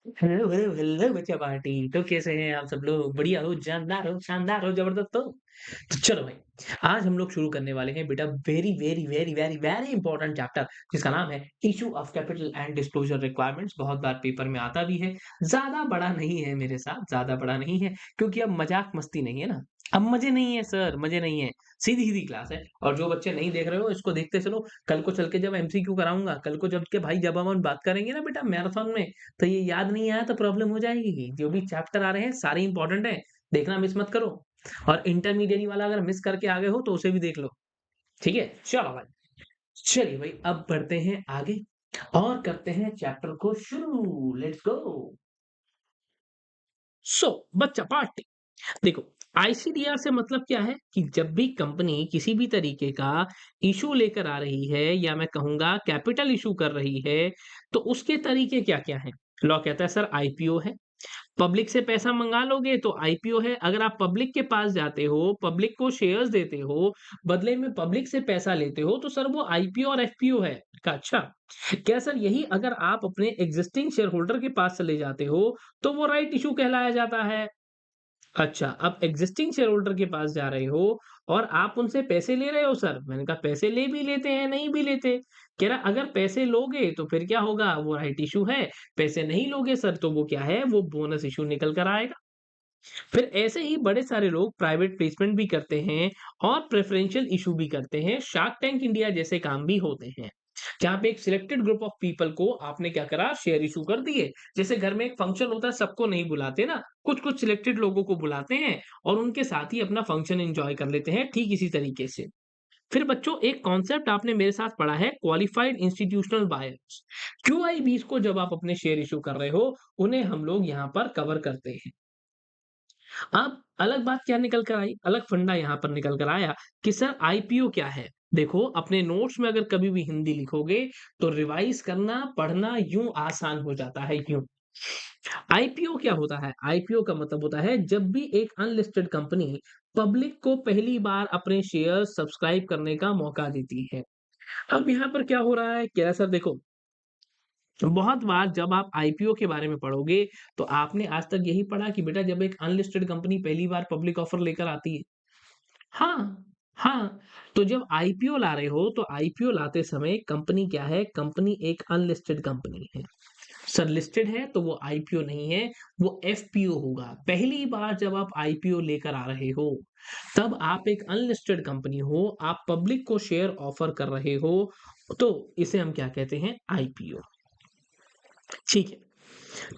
Hello hello hello बच्चा party. तो कैसे हैं आप सब लोग? बढ़िया हो, जानदार हो, शानदार हो, जबरदस्त हो। तो चलो भाई, आज हम लोग शुरू करने वाले हैं बेटा very very very very very important chapter, जिसका नाम है issue of capital and disclosure requirements. बहुत बार पेपर में आता भी है। ज्यादा बड़ा नहीं है मेरे साथ, ज्यादा बड़ा नहीं है, क्योंकि अब मजाक मस्ती नहीं है ना। अब मजे नहीं है सर, मजे नहीं है। सीधी सीधी क्लास है। और जो बच्चे नहीं देख रहे हो इसको देखते चलो। कल को चल के जब एमसीक्यू कराऊंगा, कल को जब के भाई जब हम बात करेंगे ना बेटा मैराथन में, तो ये याद नहीं आया तो प्रॉब्लम हो जाएगी। जो भी चैप्टर आ रहे हैं सारे इंपॉर्टेंट है, देखना मिस मत करो। और इंटरमीडिएट वाला अगर मिस करके आगे हो तो उसे भी देख लो। ठीक है, चलो भाई। चलिए भाई, अब बढ़ते हैं आगे और करते हैं चैप्टर को शुरू। Let's go. सो बच्चा पार्टी, देखो, आईसीडीआर से मतलब क्या है कि जब भी कंपनी किसी भी तरीके का इशू लेकर आ रही है, या मैं कहूंगा कैपिटल इशू कर रही है, तो उसके तरीके क्या क्या हैं। लॉ कहता है सर आईपीओ है। पब्लिक से पैसा मंगा लोगे तो आईपीओ है। अगर आप पब्लिक के पास जाते हो, पब्लिक को शेयर्स देते हो, बदले में पब्लिक से पैसा लेते हो, तो सर वो आईपीओ और एफपीओ है। का अच्छा, क्या सर यही अगर आप अपने एग्जिस्टिंग शेयर होल्डर के पास चले जाते हो तो वो राइट इशू कहलाया जाता है। अच्छा, अब एग्जिस्टिंग शेयर होल्डर के पास जा रहे हो और आप उनसे पैसे ले रहे हो सर। मैंने कहा पैसे ले भी लेते हैं, नहीं भी लेते। कह रहा अगर पैसे लोगे तो फिर क्या होगा, वो राइट इशू है। पैसे नहीं लोगे सर तो वो क्या है, वो बोनस इशू निकल कर आएगा। फिर ऐसे ही बड़े सारे लोग प्राइवेट प्लेसमेंट भी करते हैं और प्रेफरेंशियल इशू भी करते हैं। शार्क टैंक इंडिया जैसे काम भी होते हैं, जहाँ पे एक सिलेक्टेड ग्रुप ऑफ पीपल को आपने क्या करा, शेयर इशू कर दिए। जैसे घर में एक फंक्शन होता है, सबको नहीं बुलाते ना, कुछ कुछ सिलेक्टेड लोगों को बुलाते हैं और उनके साथ ही अपना फंक्शन एंजॉय कर लेते हैं, ठीक इसी तरीके से। फिर बच्चों एक कॉन्सेप्ट आपने मेरे साथ पढ़ा है, क्वालिफाइड इंस्टीट्यूशनल बायर्स। क्यूआईबीज को जब आप अपने शेयर इशू कर रहे हो, उन्हें हम लोग यहाँ पर कवर करते हैं। अब अलग बात क्या निकल कर आई, अलग फंडा यहाँ पर निकल कर आया कि सर आईपीओ क्या है। देखो अपने नोट्स में अगर कभी भी हिंदी लिखोगे तो रिवाइज करना पढ़ना यूं आसान हो जाता है, यूं। आईपीओ क्या होता है, आईपीओ का मतलब होता है जब भी एक अनलिस्टेड कंपनी पब्लिक को पहली बार अपने शेयर सब्सक्राइब करने का मौका देती है। अब यहाँ पर क्या हो रहा है, क्या सर देखो, बहुत बार जब आप आईपीओ के बारे में पढ़ोगे तो आपने आज तक यही पढ़ा कि बेटा जब एक अनलिस्टेड कंपनी पहली बार पब्लिक ऑफर लेकर आती है। हाँ, हाँ। तो जब आईपीओ ला रहे हो तो आईपीओ लाते समय कंपनी क्या है, कंपनी एक अनलिस्टेड कंपनी है। सर लिस्टेड है तो वो आईपीओ नहीं है, वो एफपीओ होगा। पहली बार जब आप आईपीओ लेकर आ रहे हो तब आप एक अनलिस्टेड कंपनी हो, आप पब्लिक को शेयर ऑफर कर रहे हो, तो इसे हम क्या कहते हैं, आईपीओ। ठीक है,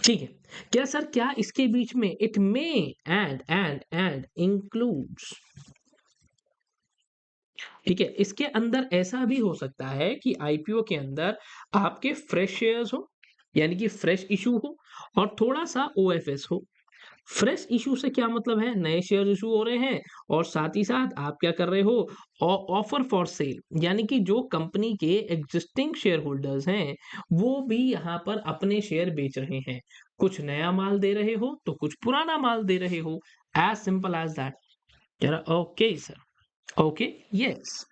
ठीक है। क्या सर, क्या इसके बीच में इट मे एंड इंक्लूड्स, ठीक है, इसके अंदर ऐसा भी हो सकता है कि आईपीओ के अंदर आपके फ्रेश शेयर्स हो, यानी कि फ्रेश इशू हो, और थोड़ा सा ओएफएस हो। फ्रेश इशू से क्या मतलब है, नए शेयर इशू हो रहे हैं और साथ ही साथ आप क्या कर रहे हो, ऑफर फॉर सेल, यानी कि जो कंपनी के एग्जिस्टिंग शेयर होल्डर्स हैं वो भी यहाँ पर अपने शेयर बेच रहे हैं। कुछ नया माल दे रहे हो तो कुछ पुराना माल दे रहे हो। As simple as that. Okay sir, okay, yes.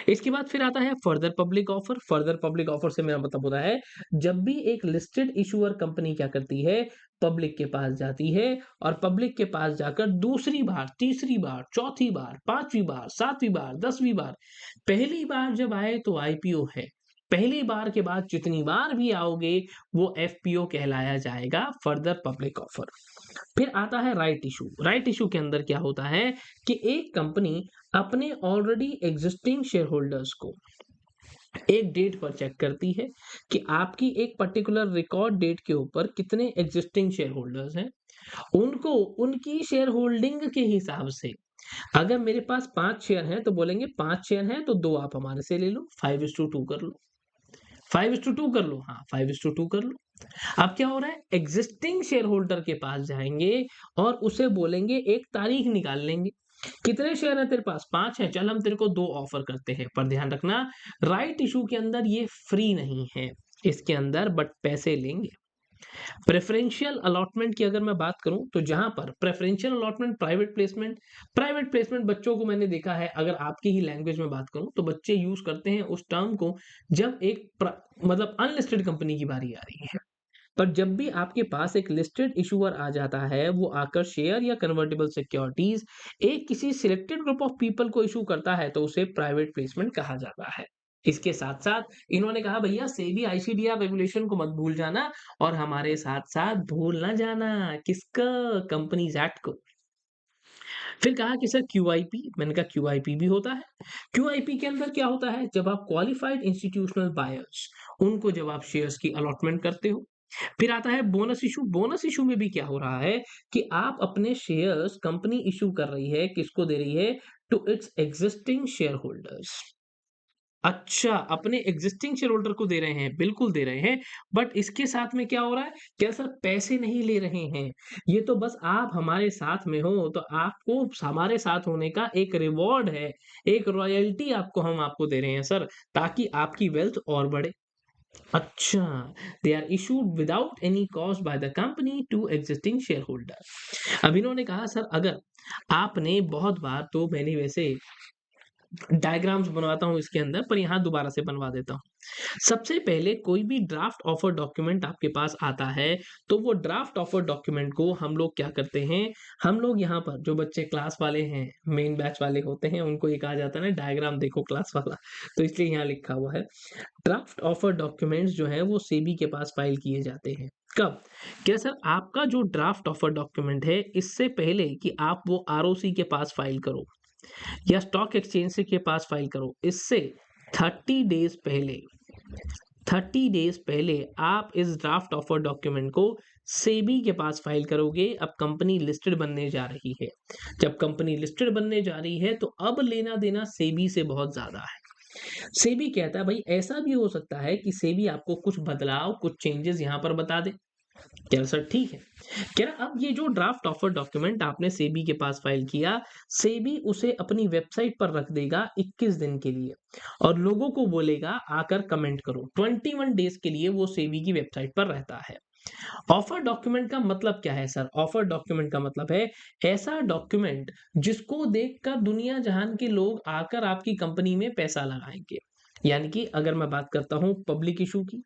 इसके बाद फिर आता है further public offer. Further public offer से मेरा मतलब होता है जब भी एक लिस्टेड इशूअर कंपनी क्या करती है, पब्लिक के पास जाती है और पब्लिक के पास जाकर दूसरी बार, तीसरी बार, चौथी बार, पांचवी बार, सातवीं बार, 10वीं बार, पहली बार जब आए तो आईपीओ है। पहली बार के बाद जितनी बार भी आओगे वो एफपीओ कहलाया जाएगा, फर्दर पब्लिक ऑफर। फिर आता है राइट इशू। राइट इशू के अंदर क्या होता है कि एक कंपनी अपने ऑलरेडी एग्जिस्टिंग शेयर होल्डर्स को एक डेट पर चेक करती है कि आपकी एक पर्टिकुलर रिकॉर्ड डेट के ऊपर कितने एग्जिस्टिंग शेयर होल्डर्स हैं। उनको उनकी शेयर होल्डिंग के हिसाब से, अगर मेरे पास 5 शेयर हैं तो बोलेंगे 5 शेयर हैं तो 2 आप हमारे से ले लो, 5:2 कर लो, 5:2 कर लो, हाँ 5:2 कर लो। अब क्या हो रहा है, एग्जिस्टिंग शेयर होल्डर के पास जाएंगे और उसे बोलेंगे एक तारीख निकाल लेंगे। कितने शेयर है तेरे पास, 5 है, चल हम तेरे को 2 ऑफर करते हैं। पर ध्यान रखना, राइट इशू के अंदर ये फ्री नहीं है, इसके अंदर बट पैसे लेंगे। प्रेफरेंशियल अलॉटमेंट की अगर मैं बात करूं तो जहां पर प्रेफरेंशियल अलॉटमेंट, प्राइवेट प्लेसमेंट बच्चों को मैंने देखा है, अगर आपकी ही लैंग्वेज में बात करूं तो बच्चे यूज करते हैं उस टर्म को जब एक मतलब अनलिस्टेड कंपनी की बारी आ रही है। पर जब भी आपके पास एक लिस्टेड इशूअर आ जाता है, वो आकर शेयर या कन्वर्टिबल सिक्योरिटीज एक किसी सिलेक्टेड ग्रुप ऑफ पीपल को इशू करता है, तो उसे प्राइवेट प्लेसमेंट कहा जाता है। इसके साथ-साथ इन्होंने कहा भैया सेबी आईसीडीआर रेगुलेशन को मत भूल जाना और हमारे साथ-साथ भूल ना जाना किसका कंपनीज एक्ट को। फिर कहा कि सर क्यूआईपी, मैंने कहा क्यूआईपी भी होता है। क्यूआईपी के अंदर क्या होता है, जब आप क्वालिफाइड इंस्टीट्यूशनल बायर्स उनको जब आप शेयर्स की अलॉटमेंट करते हो। फिर आता है बोनस इशू। बोनस इशू में भी क्या हो रहा है कि आप अपने शेयर्स कंपनी इशू कर रही है, किसको दे रही है, to its existing share holders. अच्छा, अपने एग्जिस्टिंग शेयर होल्डर को दे रहे हैं, बिल्कुल दे रहे हैं, बट इसके साथ में क्या हो रहा है, क्या सर पैसे नहीं ले रहे हैं, ये तो बस आप हमारे साथ में हो, तो आपको हमारे साथ होने का एक रिवॉर्ड है, एक रॉयल्टी आपको हम आपको दे रहे हैं सर, ताकि आपकी वेल्थ और बढ़े। अच्छा, they are issued without any cost by the company to existing share holder. अब इन्होंने कहा सर अगर आपने बहुत बार तो मैंने वैसे डायग्राम्स बनवाता हूँ इसके अंदर, पर यहाँ दोबारा से बनवा देता हूँ। सबसे पहले कोई भी ड्राफ्ट ऑफर डॉक्यूमेंट आपके पास आता है, तो वो ड्राफ्ट ऑफर डॉक्यूमेंट को हम लोग क्या करते हैं, हम लोग यहाँ पर जो बच्चे क्लास वाले हैं, मेन बैच वाले होते हैं, उनको ये कहा जाता है ना डायग्राम देखो क्लास वाला, तो इसलिए यहाँ लिखा हुआ है। ड्राफ्ट ऑफर डॉक्यूमेंट्स जो है वो सेबी के पास फाइल किए जाते हैं। कब? क्या सर आपका जो ड्राफ्ट ऑफर डॉक्यूमेंट है, इससे पहले कि आप वो आरओसी के पास फाइल करो या स्टॉक एक्सचेंज से के पास फाइल करो, इससे 30 डेज पहले 30 डेज पहले आप इस ड्राफ्ट ऑफर डॉक्यूमेंट को सेबी के पास फाइल करोगे। अब कंपनी लिस्टेड बनने जा रही है। जब कंपनी लिस्टेड बनने जा रही है, तो अब लेना देना सेबी से बहुत ज्यादा है। सेबी कहता है भाई ऐसा भी हो सकता है कि सेबी आपको कुछ बदलाव, कुछ चेंजेस यहाँ पर बता दे। क्या सर ठीक है। कह रहा अब ये जो ड्राफ्ट ऑफर डॉक्यूमेंट आपने सेबी के पास फाइल किया, सेबी उसे अपनी वेबसाइट पर रख देगा 21 दिन के लिए और लोगों को बोलेगा आकर कमेंट करो। 21 डेज के लिए वो सेबी की वेबसाइट पर रहता है। ऑफर डॉक्यूमेंट का मतलब क्या है सर? ऑफर डॉक्यूमेंट का मतलब है ऐसा डॉक्यूमेंट जिसको देखकर दुनिया जहान के लोग आकर आपकी कंपनी में पैसा लगाएंगे। यानी कि अगर मैं बात करता हूं पब्लिक इशू की,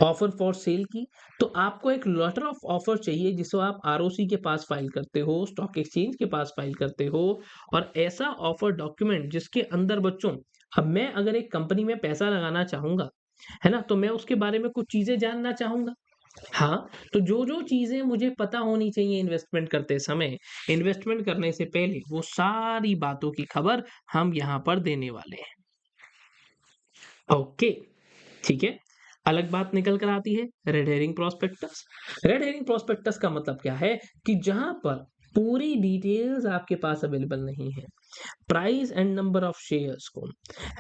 ऑफर फॉर सेल की, तो आपको एक लेटर ऑफ ऑफर चाहिए जिसको आप आरओसी के पास फाइल करते हो, स्टॉक एक्सचेंज के पास फाइल करते हो, और ऐसा ऑफर डॉक्यूमेंट जिसके अंदर बच्चों, अब मैं अगर एक कंपनी में पैसा लगाना चाहूंगा, है ना, तो मैं उसके बारे में कुछ चीजें जानना चाहूंगा। हाँ, तो जो जो चीजें मुझे पता होनी चाहिए इन्वेस्टमेंट करते समय, इन्वेस्टमेंट करने से पहले, वो सारी बातों की खबर हम यहाँ पर देने वाले हैं। ओके, ठीक है। अलग बात निकल कर आती है red herring prospectus. Red herring prospectus का मतलब क्या है कि जहां पर पूरी डिटेल्स आपके पास अवेलेबल नहीं है, price and number of shares को,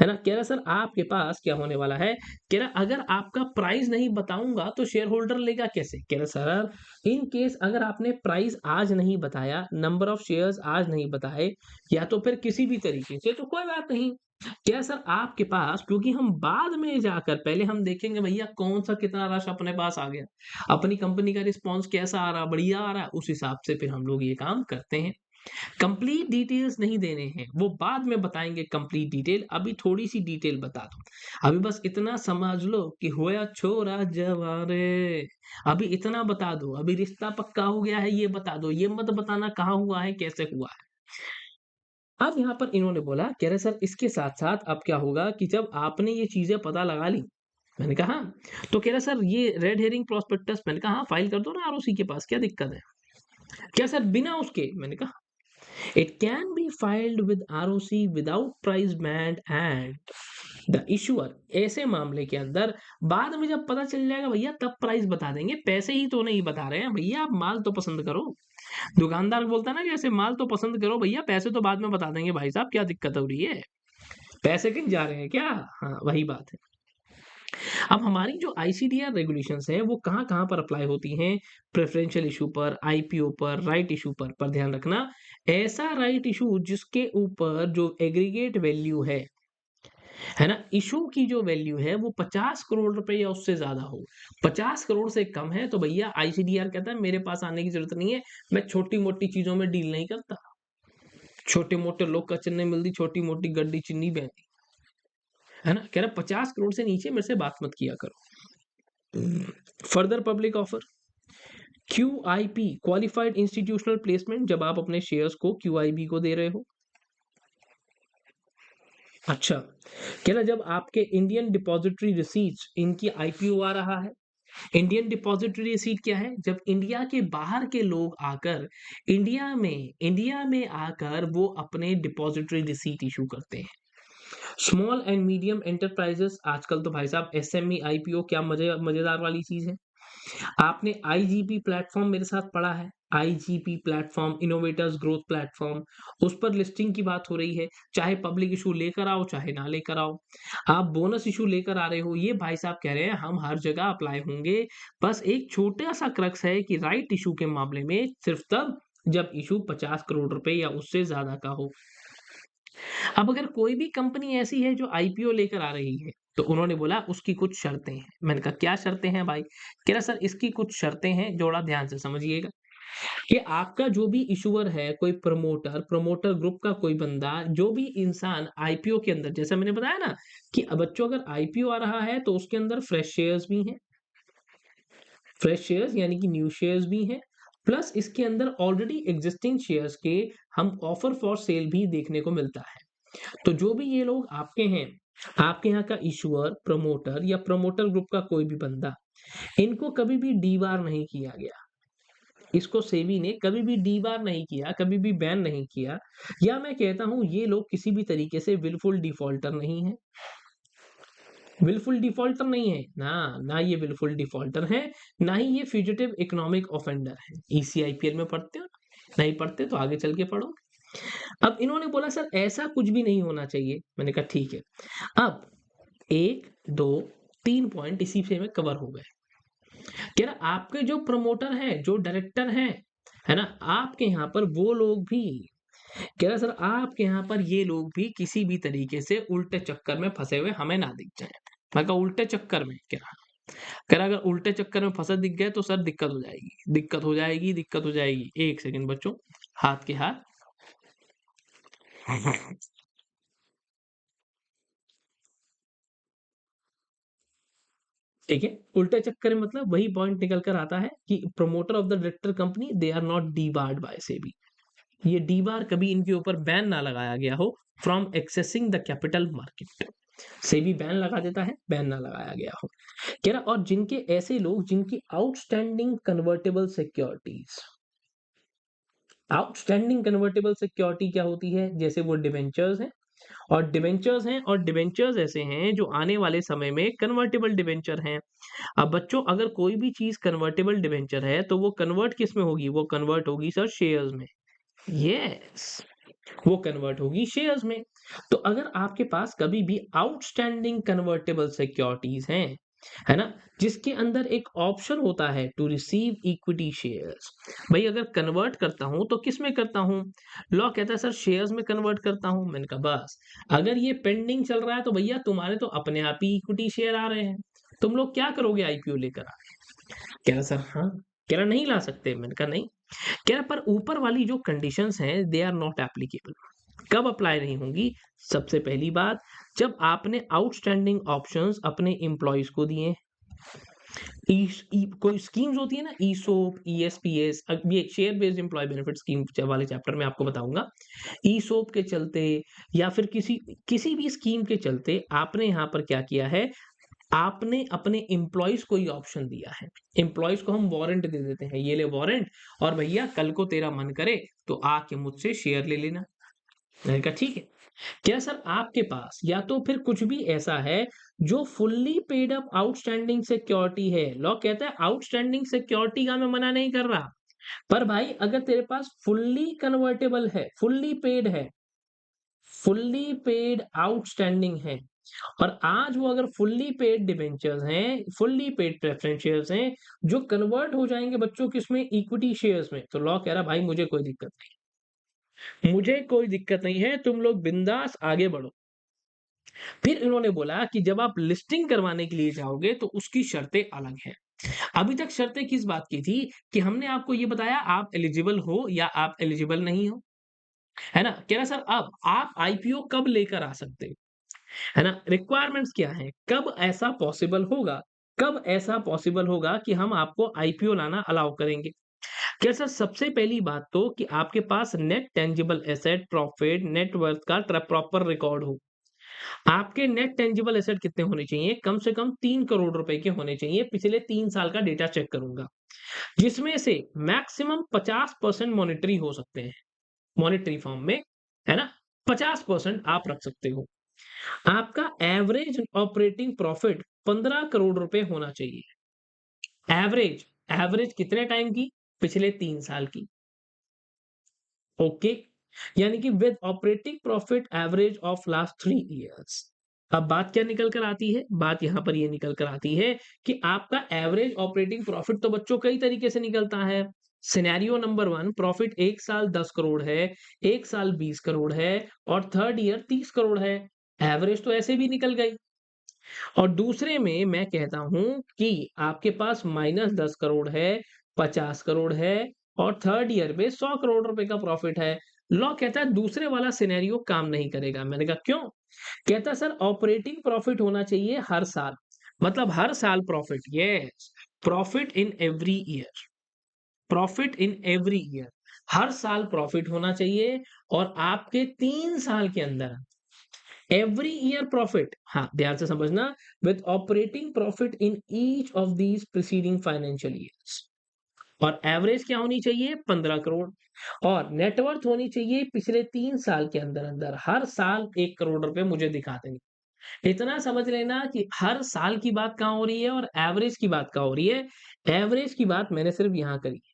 है ना, कह रहा सर आपके पास क्या होने वाला है, कह रहा अगर आपका प्राइस नहीं बताऊंगा तो शेयर होल्डर लेगा कैसे। कह रहा सर इन केस अगर आपने प्राइस आज नहीं बताया, नंबर ऑफ शेयर्स आज नहीं बताए, या तो फिर किसी भी तरीके से, तो कोई बात नहीं। क्या सर आपके पास, क्योंकि हम बाद में जाकर पहले हम देखेंगे भैया कौन सा कितना रश अपने पास आ गया, अपनी कंपनी का रिस्पॉन्स कैसा आ रहा, बढ़िया आ रहा है, उस हिसाब से फिर हम लोग ये काम करते हैं। कंप्लीट डिटेल्स नहीं देने हैं, वो बाद में बताएंगे कंप्लीट डिटेल, अभी थोड़ी सी डिटेल बता दो। अभी बस इतना समझ लो कि होया छोरा जवारे, अभी इतना बता दो, अभी रिश्ता पक्का हो गया है ये बता दो, ये मत बताना कहाँ हुआ है कैसे हुआ है। अब यहाँ पर इन्होंने बोला, कह रहे सर इसके साथ साथ अब क्या होगा कि जब आपने ये चीजें पता लगा ली, मैंने कहा हाँ, तो कह रहा सर ये रेड हेरिंग प्रोस्पेक्टस, मैंने कहा हाँ फाइल कर दो ना आरओसी के पास, क्या दिक्कत है। क्या सर बिना उसके, मैंने कहा it can be filed with ROC without price band and the issuer. ऐसे मामले के अंदर बाद में जब पता चल जाएगा भैया तब प्राइस बता देंगे, पैसे ही तो नहीं बता रहे हैं भैया, आप माल तो पसंद करो। दुकानदार बोलता है ना जैसे माल तो पसंद करो भैया, पैसे तो बाद में बता देंगे भाई साहब, क्या दिक्कत हो रही है, पैसे कहीं जा रहे हैं क्या। हाँ वही बात है। अब हमारी जो आईसीडीआर रेगुलेशंस हैं वो कहाँ कहाँ पर अप्लाई होती हैं, प्रेफरेंशियल इशू पर, आईपीओ पर, राइट इशू पर ध्यान रखना। ऐसा राइट इशू जिसके ऊपर जो एग्रीगेट वैल्यू है ना, इशू की जो वैल्यू है वो 50 करोड़ रुपए या उससे ज्यादा हो। 50 करोड़ से कम है तो भैया आईसीडीआर कहता है मेरे पास आने की जरूरत नहीं है, मैं छोटी मोटी चीजों में डील नहीं करता, छोटे मोटे लोग का चन्ने मिलती, छोटी मोटी गड्डी चिन्नी बहती, है ना, कह रहा 50 करोड़ से नीचे मेरे से बात मत किया करो। Further public offer, QIP qualified institutional placement, जब आप अपने शेयर्स को क्यूआईबी को दे रहे हो। अच्छा, कह रहा जब आपके इंडियन डिपॉजिटरी रिसीट्स इनकी आईपीओ आ रहा है। इंडियन डिपॉजिटरी रिसीट क्या है? जब इंडिया के बाहर के लोग आकर इंडिया में आकर वो अपने डिपॉजिटरी रिसीट इशू करते हैं। स्मॉल एंड मीडियम एंटरप्राइजेस, आजकल तो भाई साहब एसएमई आईपीओ क्या मजेदार वाली चीज है। आपने आईजीपी प्लेटफॉर्म मेरे साथ पढ़ा है, IGP platform, innovators growth platform, उस पर लिस्टिंग की बात हो रही है। चाहे पब्लिक इशू लेकर आओ चाहे ना लेकर आओ, आप बोनस इशू लेकर आ रहे हो, ये भाई साहब कह रहे हैं हम हर जगह अप्लाई होंगे। बस एक छोटा सा क्रक्स है कि राइट इशू के मामले में सिर्फ तब जब इशू 50 करोड़ रुपए या उससे ज्यादा का हो। अब अगर कोई भी कंपनी ऐसी है जो आईपीओ लेकर आ रही है, तो उन्होंने बोला उसकी कुछ शर्तें हैं। मैंने कहा क्या शर्तें हैं भाई? कह रहा सर इसकी कुछ शर्तें हैं, जोड़ा ध्यान से समझिएगा कि आपका जो भी इशूअर है, कोई प्रमोटर ग्रुप का कोई बंदा, जो भी इंसान आईपीओ के अंदर, जैसा मैंने बताया ना कि अब बच्चों अगर आईपीओ आ रहा है तो उसके अंदर फ्रेश शेयर्स भी हैं, फ्रेश शेयर्स यानी कि न्यू शेयर्स भी हैं, प्लस इसके अंदर ऑलरेडी एग्जिस्टिंग शेयर्स के हम ऑफर फॉर सेल भी देखने को मिलता है। तो जो भी ये लोग आपके हैं, आपके यहाँ का इशूअर, प्रमोटर या प्रमोटर ग्रुप का कोई भी बंदा, इनको कभी भी डीबार नहीं किया गया। इसको सेबी ने कभी भी डीबार नहीं किया, कभी भी बैन नहीं किया, या मैं कहता हूं ये लोग किसी भी तरीके से विलफुल डिफॉल्टर नहीं है। विलफुल डिफॉल्टर नहीं है ना, ना ये विलफुल डिफॉल्टर है, ना ही ये फ्यूजिटिव इकोनॉमिक ऑफेंडर है। ईसीआईपीएल में पढ़ते हो? नहीं पढ़ते तो आगे चल के पढ़ो। अब इन्होंने बोला सर ऐसा कुछ भी नहीं होना चाहिए। मैंने कहा ठीक है। अब 1, 2, 3 पॉइंट इसी से में कवर हो गए। कह रहा आपके जो प्रमोटर हैं, जो डायरेक्टर हैं, है ना, आपके यहाँ पर वो लोग भी, कह रहा सर आपके यहाँ पर ये लोग भी किसी भी तरीके से उल्टे चक्कर में फंसे हुए हमें ना दिख जाए। मैं कहा उल्टे चक्कर में? कह रहा अगर उल्टे चक्कर में फंसे दिख गए तो सर दिक्कत हो जाएगी, दिक्कत हो जाएगी, दिक्कत हो जाएगी। एक सेकंड बच्चों, हाथ के हाथ। ठीक है, उल्टे चक्कर में मतलब वही पॉइंट निकल कर आता है कि promoter of the director company they are not debarred by SEBI. ये डीबार कभी इनके ऊपर बैन ना लगाया गया हो from accessing the capital market. SEBI ban लगा देता है, बैन ना लगाया गया हो। कह रहा और जिनके ऐसे लोग जिनकी outstanding convertible securities, outstanding convertible security क्या होती है? जैसे वो डिवेंचर्स हैं, और डिवेंचर्स हैं, और डिवेंचर्स ऐसे हैं जो आने वाले समय में कन्वर्टेबल डिवेंचर हैं। अब बच्चों अगर कोई भी चीज कन्वर्टेबल डिवेंचर है तो वो कन्वर्ट किस में होगी? वो कन्वर्ट होगी सर शेयर्स में। यस, वो कन्वर्ट होगी शेयर्स में। तो अगर आपके पास कभी भी आउटस्टैंडिंग कन्वर्टेबल सिक्योरिटीज हैं, है ना, जिसके अंदर एक ऑप्शन होता है टू रिसीव इक्विटी शेयर्स, भाई अगर कन्वर्ट करता हूं तो किस में करता हूं? लॉ कहता है सर शेयर्स में कन्वर्ट करता हूं। मैंने कहा बस, अगर ये पेंडिंग चल रहा है तो भैया तुम्हारे तो अपने आप ही इक्विटी शेयर आ रहे हैं, तुम लोग क्या करोगे आईपीओ लेकर आके? कह रहा सर हाँ। कह रहा नहीं ला सकते। मैंने कहा नहीं। कह रहा पर ऊपर वाली जो कंडीशंस हैं दे आर नॉट एप्लीकेबल। कब अप्लाई नहीं होंगी? सबसे पहली बात, जब आपने आउटस्टैंडिंग ऑप्शंस अपने एम्प्लॉयज को दिए। कोई स्कीम्स होती है ना, ईसोप, ईएसपीएस, अब ये share based employee benefit scheme वाले चैप्टर में आपको बताऊंगा। ईसोप के चलते या फिर किसी किसी भी स्कीम के चलते आपने यहाँ पर क्या किया है? आपने अपने एम्प्लॉयज को ये ऑप्शन दिया है। एम्प्लॉयज को हम वारंट दे देते हैं, ये ले वारंट, और भैया कल को तेरा मन करे तो आके मुझसे शेयर ले लेना। मैंने कहा ठीक है। क्या सर आपके पास या तो फिर कुछ भी ऐसा है जो fully paid up outstanding security है? लॉ कहता है आउटस्टैंडिंग सिक्योरिटी का मैं मना नहीं कर रहा, पर भाई अगर तेरे पास फुल्ली कन्वर्टेबल है, फुल्ली पेड है, फुल्ली पेड आउटस्टैंडिंग है, और आज वो अगर फुल्ली पेड डिबेंचर्स हैं, फुल्ली पेड प्रेफरेंस शेयर्स हैं, जो कन्वर्ट हो जाएंगे बच्चों किसमें? इक्विटी शेयर्स में, तो लॉ कह रहा भाई मुझे कोई दिक्कत नहीं, मुझे कोई दिक्कत नहीं है, तुम लोग बिंदास आगे बढ़ो। फिर इन्होंने बोला कि जब आप लिस्टिंग करवाने के लिए जाओगे तो उसकी शर्तें अलग हैं। अभी तक शर्तें किस बात की थी कि हमने आपको ये बताया आप एलिजिबल हो या आप एलिजिबल नहीं हो, है ना? कह रहा सर अब आप आईपीओ कब लेकर आ सकते हो, है ना? रिक्वायरमेंट्स क्या है, कब ऐसा पॉसिबल होगा? कब ऐसा पॉसिबल होगा कि हम आपको आईपीओ लाना अलाउ करेंगे? क्या सर, सबसे पहली बात तो कि आपके पास net tangible asset, profit, net worth का प्रॉपर रिकॉर्ड हो। आपके नेट टेंजिबल एसेट कितने होने चाहिए? कम से कम 3 करोड़ रुपए के होने चाहिए। पिछले 3 साल का डेटा चेक करूंगा, जिसमें से मैक्सिमम 50% मॉनेटरी हो सकते हैं, मॉनेटरी फॉर्म में, है ना? 50% आप रख सकते हो। आपका एवरेज ऑपरेटिंग प्रॉफिट 15 करोड़ रुपए होना चाहिए। एवरेज, एवरेज कितने टाइम की? पिछले 3 साल की। ओके, यानी कि with operating profit average of last 3 years. अब बात क्या निकल कर आती है? बात यहां पर ये निकल कर आती है कि आपका एवरेज ऑपरेटिंग प्रॉफिट तो बच्चों कई तरीके से निकलता है। सिनेरियो नंबर 1, प्रॉफिट 1 साल 10 करोड़ है, 1 साल 20 करोड़ है और थर्ड ईयर 30 करोड़ है। एवरेज तो ऐसे भी निकल गई। और दूसरे में मैं कहता हूं कि आपके पास -10 करोड़ है, 50 करोड़ है और थर्ड ईयर में 100 करोड़ रुपए का प्रॉफिट है। लॉ कहता है दूसरे वाला सिनेरियो काम नहीं करेगा। मैंने कहा क्यों? कहता सर, ऑपरेटिंग प्रॉफिट होना चाहिए हर साल, मतलब हर साल profit. Yes, profit in every year, profit in every year, हर साल प्रॉफिट होना चाहिए। और आपके 3 साल के अंदर एवरी ईयर प्रॉफिट, हाँ ध्यान से समझना, with operating profit in each of these preceding financial years. और एवरेज क्या होनी चाहिए? 15 करोड़। और नेटवर्थ होनी चाहिए पिछले 3 साल के अंदर अंदर हर साल 1 करोड़ रुपए मुझे दिखा देंगे। इतना समझ लेना कि हर साल की बात कहाँ हो रही है और एवरेज की बात कहाँ हो रही है। एवरेज की बात मैंने सिर्फ यहां करी है,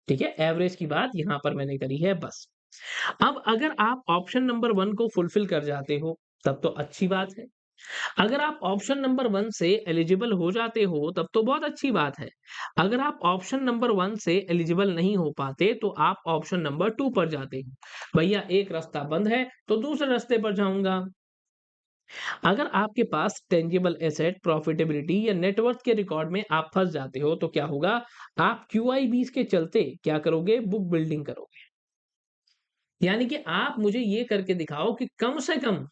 ठीक है? एवरेज की बात यहां पर मैंने करी है बस। अब अगर आप ऑप्शन नंबर 1 को फुलफिल कर जाते हो तब तो अच्छी बात है। अगर आप ऑप्शन नंबर 1 से एलिजिबल हो जाते हो तब तो बहुत अच्छी बात है। अगर आप ऑप्शन नंबर 1 से एलिजिबल नहीं हो पाते तो आप ऑप्शन नंबर 2 पर जाते हो। भैया एक रास्ता बंद है तो दूसरे रास्ते पर जाऊंगा। अगर आपके पास टेंजिबल एसेट, प्रॉफिटेबिलिटी या नेटवर्थ के रिकॉर्ड में आप फंस जाते हो तो क्या होगा? आप क्यूआईबीस के चलते क्या करोगे? बुक बिल्डिंग करोगे। यानी कि आप मुझे ये करके दिखाओ कि कम से कम,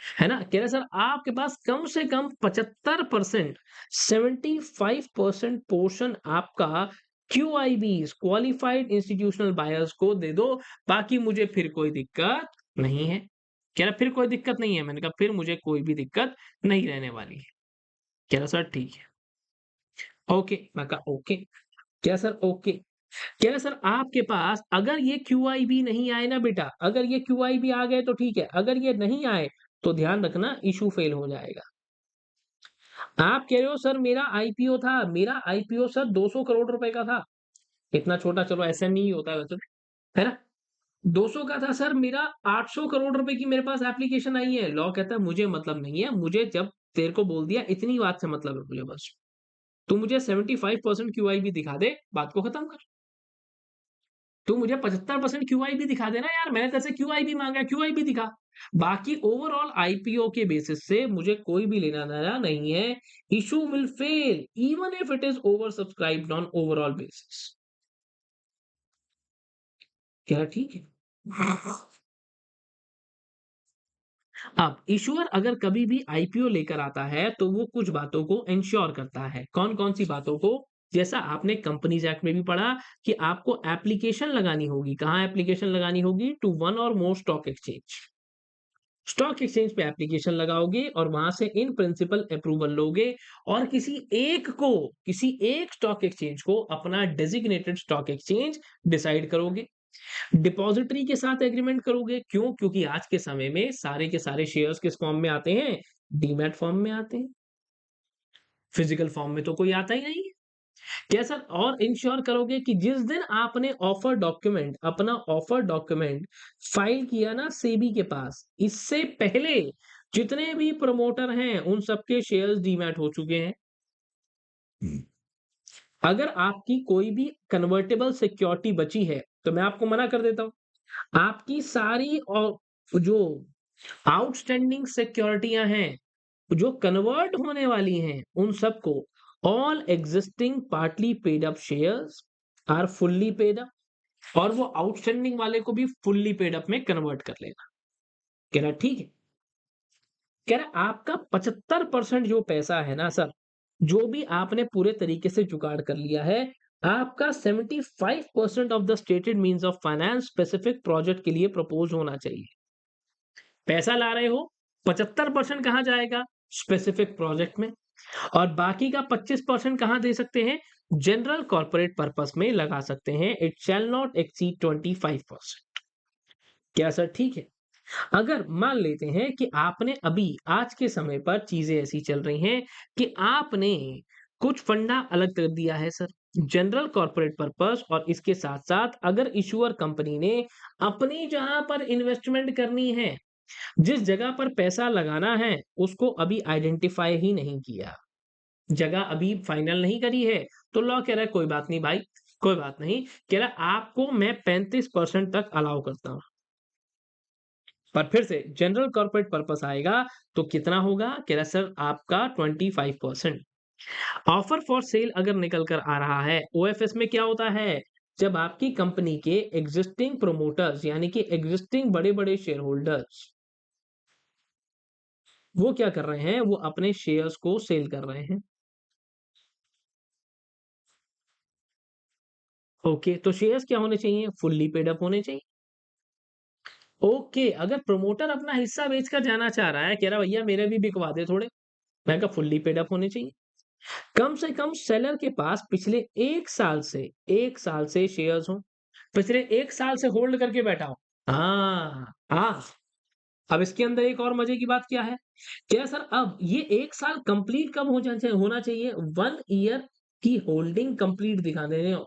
है ना, कह रहे सर आपके पास कम से कम 75%, 75% पोर्शन आपका क्यूआईबीज, क्वालिफाइड इंस्टीट्यूशनल बायर्स को दे दो, बाकी मुझे फिर कोई दिक्कत नहीं है। कह रहा फिर कोई दिक्कत नहीं है। मैंने कहा फिर मुझे कोई भी दिक्कत नहीं रहने वाली है। कह रहा सर ठीक है, ओके। मैं कहा ओके। क्या सर ओके? कह रहा सर आपके पास अगर ये क्यूआईबी नहीं आए ना बेटा, अगर ये क्यूआईबी आ गए तो ठीक है, अगर ये नहीं आए तो ध्यान रखना इशू फेल हो जाएगा। आप कह रहे हो सर मेरा आईपीओ था, मेरा आईपीओ सर 200 करोड़ रुपए का था। इतना छोटा चलो एसएमई ही होता है वैसे तो, है ना? 200 का था सर मेरा, 800 करोड़ रुपए की मेरे पास एप्लीकेशन आई है। लॉ कहता है मुझे मतलब नहीं है, मुझे जब तेरे को बोल दिया इतनी बात से मतलब है मुझे बस। तू मुझे 75% क्यूआईबी दिखा दे, बात को खत्म कर। तू मुझे 75% क्यूआईबी दिखा देना यार, मैंने तेरे से क्यूआईबी मांगा, क्यूआईबी दिखा। बाकी ओवरऑल आईपीओ के बेसिस से मुझे कोई भी लेना देना नहीं है। Issue will fail even if it is over subscribed on overall basis. क्या ठीक है? अब इशूअर अगर कभी भी आईपीओ लेकर आता है तो वो कुछ बातों को इंश्योर करता है। कौन कौन सी बातों को? जैसा आपने कंपनीज एक्ट में भी पढ़ा कि आपको एप्लीकेशन लगानी होगी। कहाँ एप्लीकेशन लगानी होगी? टू वन और मोर स्टॉक एक्सचेंज। स्टॉक एक्सचेंज पे एप्लीकेशन लगाओगे और वहां से इन प्रिंसिपल अप्रूवल लोगे और किसी एक स्टॉक एक्सचेंज को अपना डेजिग्नेटेड स्टॉक एक्सचेंज डिसाइड करोगे। डिपॉजिटरी के साथ एग्रीमेंट करोगे। क्यों? क्योंकि आज के समय में सारे के सारे शेयर्स किस फॉर्म में आते हैं? डीमैट फॉर्म में आते हैं। फिजिकल फॉर्म में तो कोई आता ही नहीं है। कैसा? और इंश्योर करोगे कि जिस दिन आपने अपना ऑफर डॉक्यूमेंट फाइल किया ना सेबी के पास, इससे पहले जितने भी प्रमोटर हैं उन सबके शेयर्स डीमैट हो चुके हैं। अगर आपकी कोई भी कन्वर्टेबल सिक्योरिटी बची है तो मैं आपको मना कर देता हूं। आपकी सारी और जो आउटस्टैंडिंग सिक्योरिटियां हैं जो कन्वर्ट होने वाली हैं उन सबको, all existing partly paid up shares are fully paid up, और वो आउटस्टैंडिंग वाले को भी फुल्ली पेड अप में कन्वर्ट कर लेना। कह रहा ठीक है। कह रहा आपका 75% जो पैसा है ना सर, जो भी आपने पूरे तरीके से जुगाड़ कर लिया है, आपका 75% of the stated means of finance specific project के लिए प्रपोज होना चाहिए। पैसा ला रहे हो, 75% कहाँ जाएगा? स्पेसिफिक प्रोजेक्ट में, और बाकी का 25% कहाँ दे सकते हैं? जनरल कॉर्पोरेट पर्पस में लगा सकते हैं। It shall not exceed 25%। क्या सर ठीक है? अगर मान लेते हैं कि आपने अभी आज के समय पर चीजें ऐसी चल रही हैं कि आपने कुछ फंडा अलग कर दिया है सर, जनरल कॉर्पोरेट पर्पस, और इसके साथ साथ अगर इशूअर कंपनी ने अपनी जहां पर इन्वेस्टमेंट करनी है, जिस जगह पर पैसा लगाना है, उसको अभी आइडेंटिफाई ही नहीं किया, जगह अभी फाइनल नहीं करी है, तो लॉ कह रहा है कोई बात नहीं भाई, कोई बात नहीं, कह रहा आपको मैं 35% तक अलाउ करता हूं। पर फिर से जनरल कॉर्पोरेट पर्पस आएगा तो कितना होगा? कह रहा सर आपका 25%। ऑफर फॉर सेल अगर निकल कर आ रहा है, ओएफएस में क्या होता है? जब आपकी कंपनी के एग्जिस्टिंग प्रोमोटर्स यानी कि एग्जिस्टिंग बड़े बड़े शेयर होल्डर्स, वो क्या कर रहे हैं? वो अपने शेयर्स को सेल कर रहे हैं। ओके, तो शेयर्स क्या होने चाहिए? फुल्ली पेड अप होने चाहिए। ओके, अगर प्रमोटर अपना हिस्सा बेचकर जाना चाह रहा है, कह रहा भैया मेरे भी बिकवा दे थोड़े, मैं कहा फुल्ली पेड अप होने चाहिए। कम से कम सेलर के पास पिछले 1 साल से शेयर्स हो, पिछले 1 साल से होल्ड करके बैठा हो। हाँ। अब इसके अंदर एक और मजे की बात क्या है? क्या सर अब ये 1 साल कंप्लीट कब होना चाहिए? 1 ईयर की होल्डिंग कंप्लीट दिखा देने हो।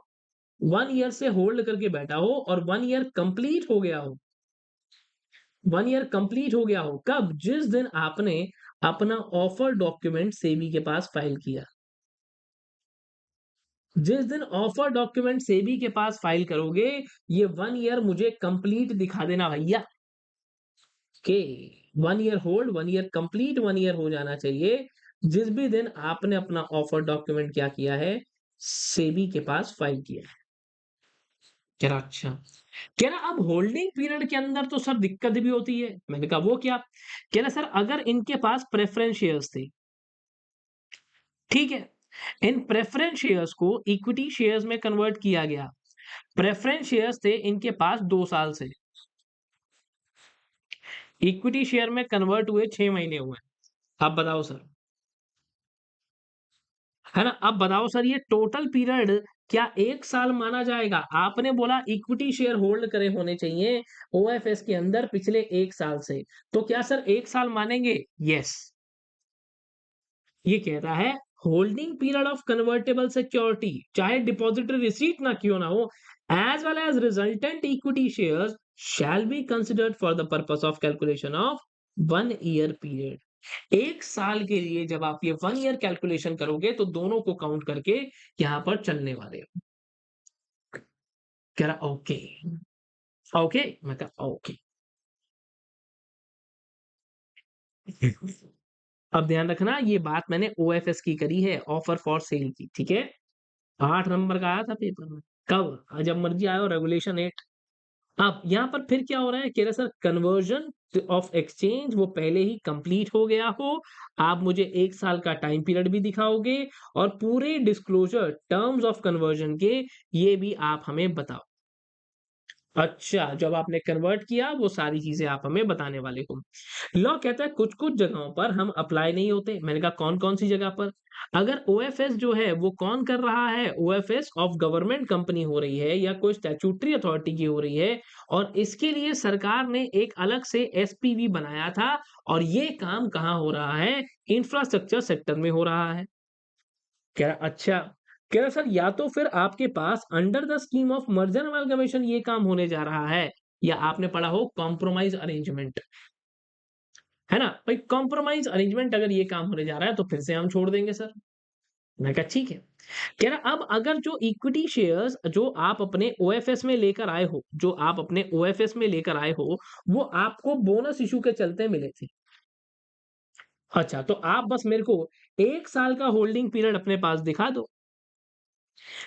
1 ईयर से होल्ड करके बैठा हो और 1 ईयर कंप्लीट हो गया हो। 1 ईयर कंप्लीट हो गया हो कब? जिस दिन आपने अपना ऑफर डॉक्यूमेंट सेबी के पास फाइल किया। जिस दिन ऑफर डॉक्यूमेंट सेबी के पास फाइल करोगे, ये 1 ईयर मुझे कंप्लीट दिखा देना भैया के 1 year hold, 1 year complete, 1 year हो जाना चाहिए जिस भी दिन आपने अपना ऑफर डॉक्यूमेंट क्या किया है, सेबी के पास फाइल किया है। कह रहा अच्छा, कह रहा अब होल्डिंग पीरियड के अंदर तो सर दिक्कत भी होती है। मैंने कहा वो क्या? कह रहा सर अगर इनके पास प्रेफरेंस शेयर्स थे, ठीक है, इन प्रेफरेंस शेयर्स को इक्विटी शेयर्स में कन्वर्ट किया गया, प्रेफरेंस शेयर्स थे इनके पास 2 साल से, इक्विटी शेयर में कन्वर्ट हुए 6 महीने हुए। अब बताओ सर, है ना? अब बताओ सर ये टोटल पीरियड क्या 1 साल माना जाएगा? आपने बोला इक्विटी शेयर होल्ड करे होने चाहिए ओएफएस के अंदर पिछले 1 साल से, तो क्या सर 1 साल मानेंगे? यस। ये कहता है holding period of convertible security, चाहे डिपॉजिटरी रिसीट ना क्यों ना हो, as well as resultant equity shares shall be considered for the purpose of calculation of 1 year period. 1 साल के लिए जब आप ये 1 ईयर कैलकुलेशन करोगे तो दोनों को काउंट करके यहां पर चलने वाले हो। कह रहा ओके, ओके, मैं कहा ओके। अब ध्यान रखना ये बात मैंने ओएफएस की करी है, ऑफर फॉर सेल की, ठीक है? 8 नंबर का आया था पेपर में। कब? जब मर्जी आयो, रेगुलेशन 8। अब यहाँ पर फिर क्या हो रहा है? कह रहा सर कन्वर्जन ऑफ एक्सचेंज वो पहले ही कंप्लीट हो गया हो, आप मुझे 1 साल का टाइम पीरियड भी दिखाओगे, और पूरे डिस्क्लोजर टर्म्स ऑफ कन्वर्जन के ये भी आप हमें बताओ। अच्छा, जब आपने कन्वर्ट किया वो सारी चीजें आप हमें बताने वाले हो। लॉ कहता है कुछ कुछ जगहों पर हम अप्लाई नहीं होते। मैंने कहा कौन कौन सी जगह पर? अगर ओएफएस जो है वो कौन कर रहा है, ओएफएस ऑफ गवर्नमेंट कंपनी हो रही है या कोई स्टैट्यूटरी अथॉरिटी की हो रही है, और इसके लिए सरकार ने एक अलग से एसपीवी बनाया था, और ये काम कहाँ हो रहा है? इंफ्रास्ट्रक्चर सेक्टर में हो रहा है। कह रहा अच्छा, कह रहा सर या तो फिर आपके पास under the scheme of merger amalgamation ये काम होने जा रहा है, या आपने पढ़ा हो कॉम्प्रोमाइज अरेंजमेंट, है ना? भाई कॉम्प्रोमाइज अरेंजमेंट अगर ये काम होने जा रहा है तो फिर से हम छोड़ देंगे सर। मैं कहा ठीक है। कह रहा अब अगर जो इक्विटी शेयर्स जो आप अपने ओएफएस में लेकर आए हो, जो आप अपने ओएफएस में लेकर आए हो, वो आपको बोनस इशू के चलते मिले थे। अच्छा, तो आप बस मेरे को 1 साल का होल्डिंग पीरियड अपने पास दिखा दो,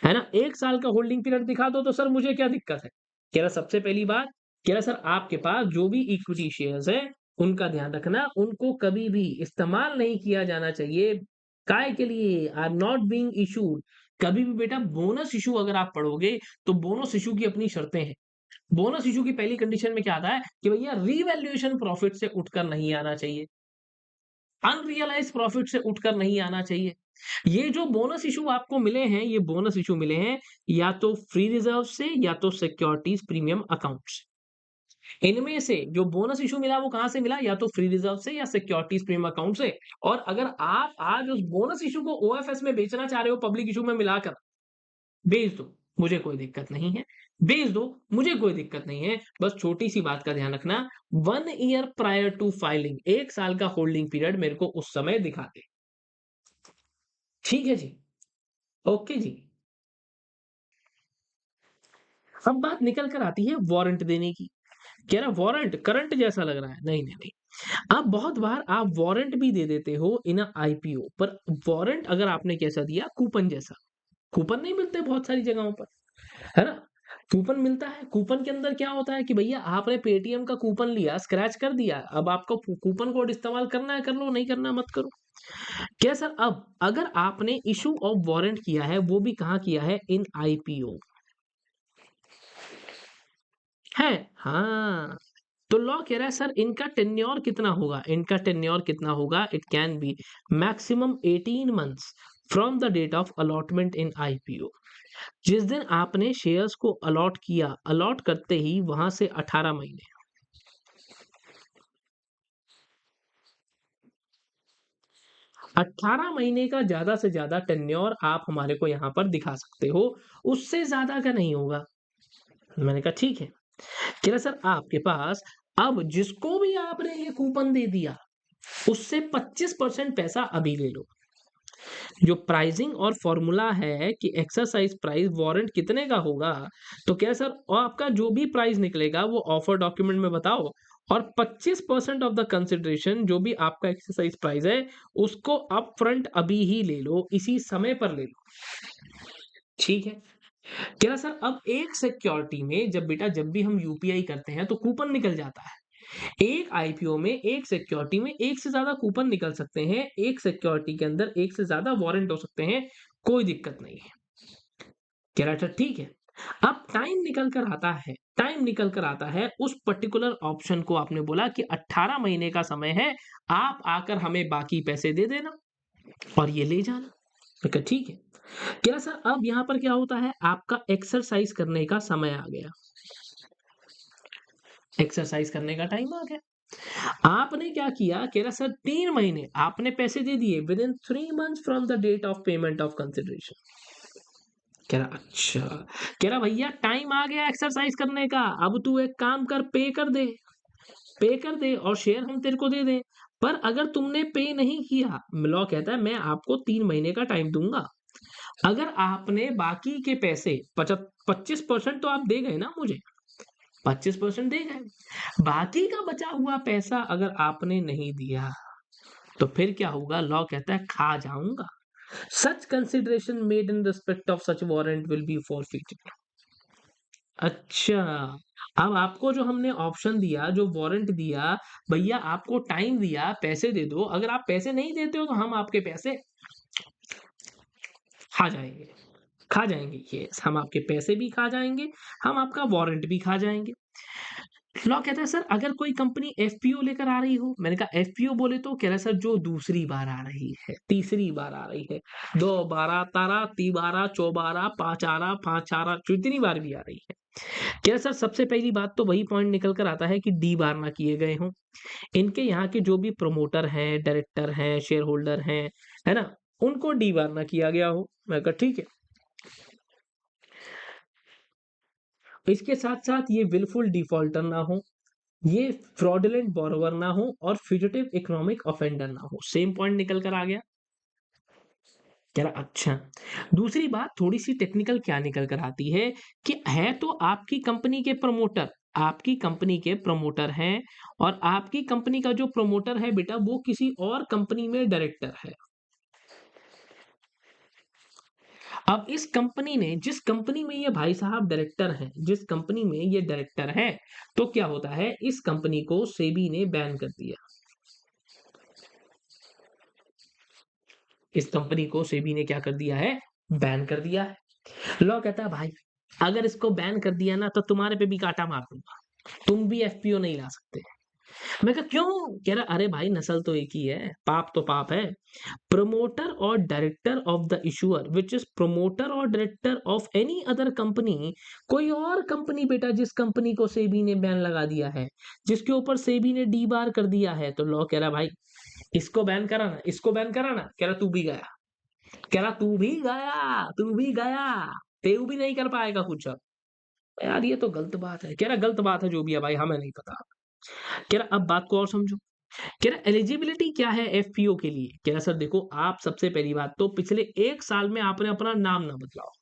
है ना? 1 साल का होल्डिंग पीरियड दिखा दो तो सर मुझे क्या दिक्कत है? कह रहा सबसे पहली बात, कह रहा सर आपके पास जो भी इक्विटी शेयर्स है उनका ध्यान रखना, उनको कभी भी इस्तेमाल नहीं किया जाना चाहिए। काय के लिए? Are not being issued. कभी भी बेटा बोनस इश्यू अगर आप पढ़ोगे, तो बोनस इश्यू की अपनी शर्तें हैं। बोनस इश्यू की पहली कंडीशन में क्या आता है कि भैया रीवैल्यूएशन प्रॉफिट से उठकर नहीं आना चाहिए। अनरियलाइज्ड प्रॉफिट से उठकर नहीं आना चाहिए। ये जो बोनस इश्यू आपको मिले हैं, ये बोनस इश्यू मिले हैं या तो फ्री रिजर्व से या तो सिक्योरिटीज प्रीमियम अकाउंट से। इनमें से जो बोनस इश्यू मिला वो कहाँ से मिला? या तो फ्री रिजर्व से या सिक्योरिटीज प्रीमियम अकाउंट से। और अगर आप आज उस बोनस इश्यू को ओएफएस में बेचना चाह रहे हो पब्लिक इश्यू में मिलाकर, बेच दो, मुझे कोई दिक्कत नहीं है। बेच दो, मुझे कोई दिक्कत नहीं है। बस छोटी-सी बात का ध्यान रखना, 1 ईयर प्रायर टू फाइलिंग, 1 साल का होल्डिंग पीरियड मेरे को उस समय दिखा दे। ठीक है जी। ओके जी। अब बात निकल कर आती है वारंट देने की। कह रहा वारंट करंट जैसा लग रहा है। नहीं, नहीं, नहीं। अब बहुत बार आप वारंट भी दे देते हो इन आईपीओ पर। वारंट अगर आपने कैसा दिया? कूपन जैसा। कूपन नहीं मिलते बहुत सारी जगहों पर, है ना? कूपन मिलता है। कूपन के अंदर क्या होता है कि भैया आपने पेटीएम का कूपन लिया, स्क्रैच कर दिया। अब आपको कूपन कोड इस्तेमाल करना है कर लो, नहीं करना मत करो। क्या सर? अब अगर आपने इशू ऑफ वारंट किया है, वो भी कहाँ किया है? इन आईपीओ है। हाँ, तो लॉ कह रहा है सर इनका टेन्योर कितना होगा? इनका टेन्योर कितना होगा? It can be maximum 18 months from the date of allotment in IPO. जिस दिन आपने शेयर्स को अलॉट किया, अलॉट करते ही वहां से 18 महीने। 18 महीने का ज्यादा से ज्यादा टेन्योर आप हमारे को यहाँ पर दिखा सकते हो, उससे ज्यादा का नहीं होगा। मैंने कहा ठीक है। कह रहा सर आपके पास अब जिसको भी आपने ये कूपन दे दिया, उससे 25% पैसा अभी ले लो। जो प्राइसिंग और फॉर्मूला है कि एक्सरसाइज प्राइस वारंट कितने का होगा, तो क्या सर आपका जो भी प्राइस निकलेगा वो ऑफर डॉक्यूमेंट में बताओ, और 25% ऑफ द कंसिडरेशन जो भी आपका एक्सरसाइज प्राइस है उसको अप फ्रंट अभी ही ले लो, इसी समय पर ले लो। ठीक है। क्या सर अब एक सिक्योरिटी में जब बेटा जब भी हम यूपीआई करते हैं तो कूपन निकल जाता है। एक आईपीओ में एक सिक्योरिटी में एक से ज्यादा कूपन निकल सकते हैं, एक सिक्योरिटी के अंदर एक से ज्यादा वारंट हो सकते हैं, कोई दिक्कत नहीं है। कह रहा था ठीक है। अब टाइम निकल कर आता है उस पर्टिकुलर ऑप्शन को आपने बोला कि 18 महीने का समय है, आप आकर हमें बाकी पैसे दे देना और ये ले जाना। मैं कहा ठीक है। कह रहा सर अब यहाँ पर क्या होता है, आपका एक्सरसाइज करने का समय आ गया। एक्सरसाइज करने का टाइम आ गया। आपने क्या किया? कह रहा सर 3 महीने आपने पैसे दे दिए within 3 months from the date of payment of consideration. कह रहा अच्छा। कह रहा भैया टाइम आ गया एक्सरसाइज करने का, अब तू एक काम कर, पे कर दे और शेयर हम तेरे को दे दें। पर अगर तुमने पे नहीं किया, लॉ कहता है मैं आपको 3 महीने का टाइम दूंगा। अगर आपने बाकी के पैसे 25% तो आप दे गए ना मुझे, 25% दे गए, बाकी का बचा हुआ पैसा अगर आपने नहीं दिया तो फिर क्या होगा? लॉ कहता है खा जाऊंगा। Such consideration made in respect of such warrant will be forfeited. अच्छा, अब आपको जो हमने ऑप्शन दिया, जो वारंट दिया, भैया आपको टाइम दिया, पैसे दे दो। अगर आप पैसे नहीं देते हो तो हम आपके पैसे खा जाएंगे। खा जाएंगे, यस, हम आपके पैसे भी खा जाएंगे, हम आपका वारंट भी खा जाएंगे। लॉ कहता है सर अगर कोई कंपनी एफपीओ लेकर आ रही हो, मैंने कहा एफपीओ बोले तो कह रहा है सर जो दूसरी बार आ रही है, तीसरी बार आ रही है, 2 12 13 3 12 14 5 आ रहा 5 आ रहा, जितनी बार भी आ रही है। क्या सर सबसे पहली बात तो वही पॉइंट निकल कर आता है कि डी बार ना किए गए हों। इनके यहाँ के जो भी प्रमोटर हैं, डायरेक्टर हैं, शेयर होल्डर हैं, है ना, उनको डी बार ना किया गया हो। मैं कहा ठीक है। इसके साथ साथ ये विलफुल डिफॉल्टर ना हो, ये फ्रॉडुलेंट बोरोवर ना हो और फ्यूजिटिव इकोनॉमिक ऑफेंडर ना हो। सेम पॉइंट निकल कर आ गया। कह रहा अच्छा। दूसरी बात थोड़ी सी टेक्निकल क्या निकल कर आती है कि है तो आपकी कंपनी के प्रमोटर, आपकी कंपनी के प्रमोटर हैं, और आपकी कंपनी का जो प्रमोटर है बेटा वो किसी और कंपनी में डायरेक्टर है। अब इस कंपनी ने जिस कंपनी में ये भाई साहब डायरेक्टर हैं, जिस कंपनी में ये डायरेक्टर हैं, तो क्या होता है इस कंपनी को सेबी ने बैन कर दिया। इस कंपनी को सेबी ने क्या कर दिया है? बैन कर दिया है। लॉ कहता है भाई अगर इसको बैन कर दिया ना तो तुम्हारे पे भी कांटा मार दूंगा, तुम भी एफपीओ नहीं ला सकते। मैं कहा क्यों? कह रहा अरे भाई नस्ल तो एक ही है, पाप तो पाप है। प्रमोटर और director of the issuer which is promoter और director of any other company, कोई और कंपनी बेटा जिस कंपनी को सेबी ने बैन लगा दिया है, जिसके ऊपर सेबी ने डी बार कर दिया है, तो लॉ कह रहा भाई इसको बैन करा ना, इसको बैन करा ना। कह रहा तू भी गया, कह रहा तू भी गया, तू भी गया, तेऊ भी नहीं कर पाएगा कुछ अब। यार ये तो गलत बात है। कह रहा गलत बात है जो भी है भाई हमें नहीं पता। कह रहा अब बात को और समझो। कह रहा एलिजिबिलिटी क्या है एफपीओ के लिए? कह रहा सर देखो आप सबसे पहली बात तो पिछले 1 साल में आपने अपना नाम ना बदला हो।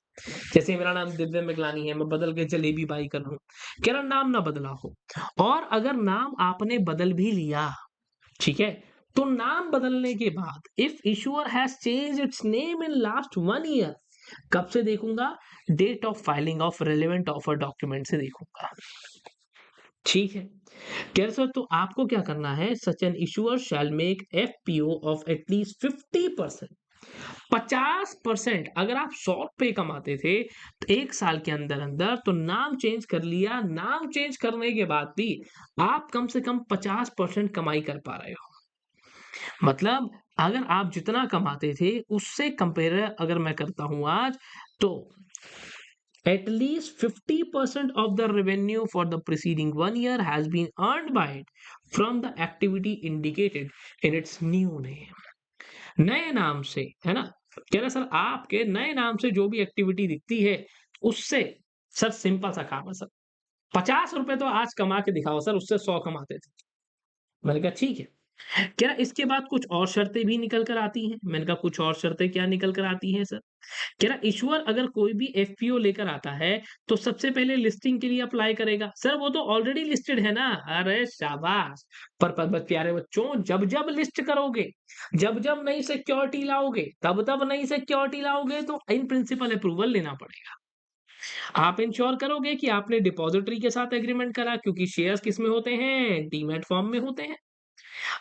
जैसे मेरा नाम दिव्य मिगलानी है, मैं बदल के जलेबी बाई कर लूं। कह रहा नाम ना बदला हो, और अगर नाम आपने बदल भी लिया, ठीक है, तो नाम बदलने के बाद if issuer has change its name in last 1 year, कब से देखूंगा? Date of filing of relevant offer document से देखूंगा। ठीक है। कह रहे सर तो आपको क्या करना है? Such an issuer shell make FPO of at least 50%। 50%। अगर आप 100 रुपए कमाते थे तो 1 साल के अंदर अंदर तो नाम चेंज कर लिया, नाम चेंज करने के बाद भी आप कम से कम 50% कमाई कर पा रहे हो। मतलब अगर आप जितना कमाते थे उससे कंपेयर अगर मैं करता हूं आज, तो at least 50% of the revenue for the preceding 1 year has been earned by it from the activity indicated in its new name। नए नाम से, है ना? कह रहा सर आपके नए नाम से जो भी एक्टिविटी दिखती है उससे, सर सिंपल सा काम है सर, 50 रुपए तो आज कमा के दिखाओ सर, उससे 100 कमाते थे। मैंने कहा ठीक है। कह रहा इसके बाद कुछ और शर्तें भी निकल कर आती हैं। मैंने कहा कुछ और शर्तें क्या निकल कर आती हैं सर? कह रहा ईश्वर अगर कोई भी एफपीओ लेकर आता है तो सबसे पहले लिस्टिंग के लिए अप्लाई करेगा। सर वो तो ऑलरेडी लिस्टेड है ना। अरे शाबाश। पर प्यारे बच्चों जब जब लिस्ट करोगे, जब जब नई सिक्योरिटी लाओगे, तब तब नई सिक्योरिटी लाओगे तो इन प्रिंसिपल अप्रूवल लेना पड़ेगा। आप इंश्योर करोगे कि आपने डिपॉजिटरी के साथ एग्रीमेंट करा, क्योंकि शेयर्स किस में होते हैं? डीमैट फॉर्म में होते हैं।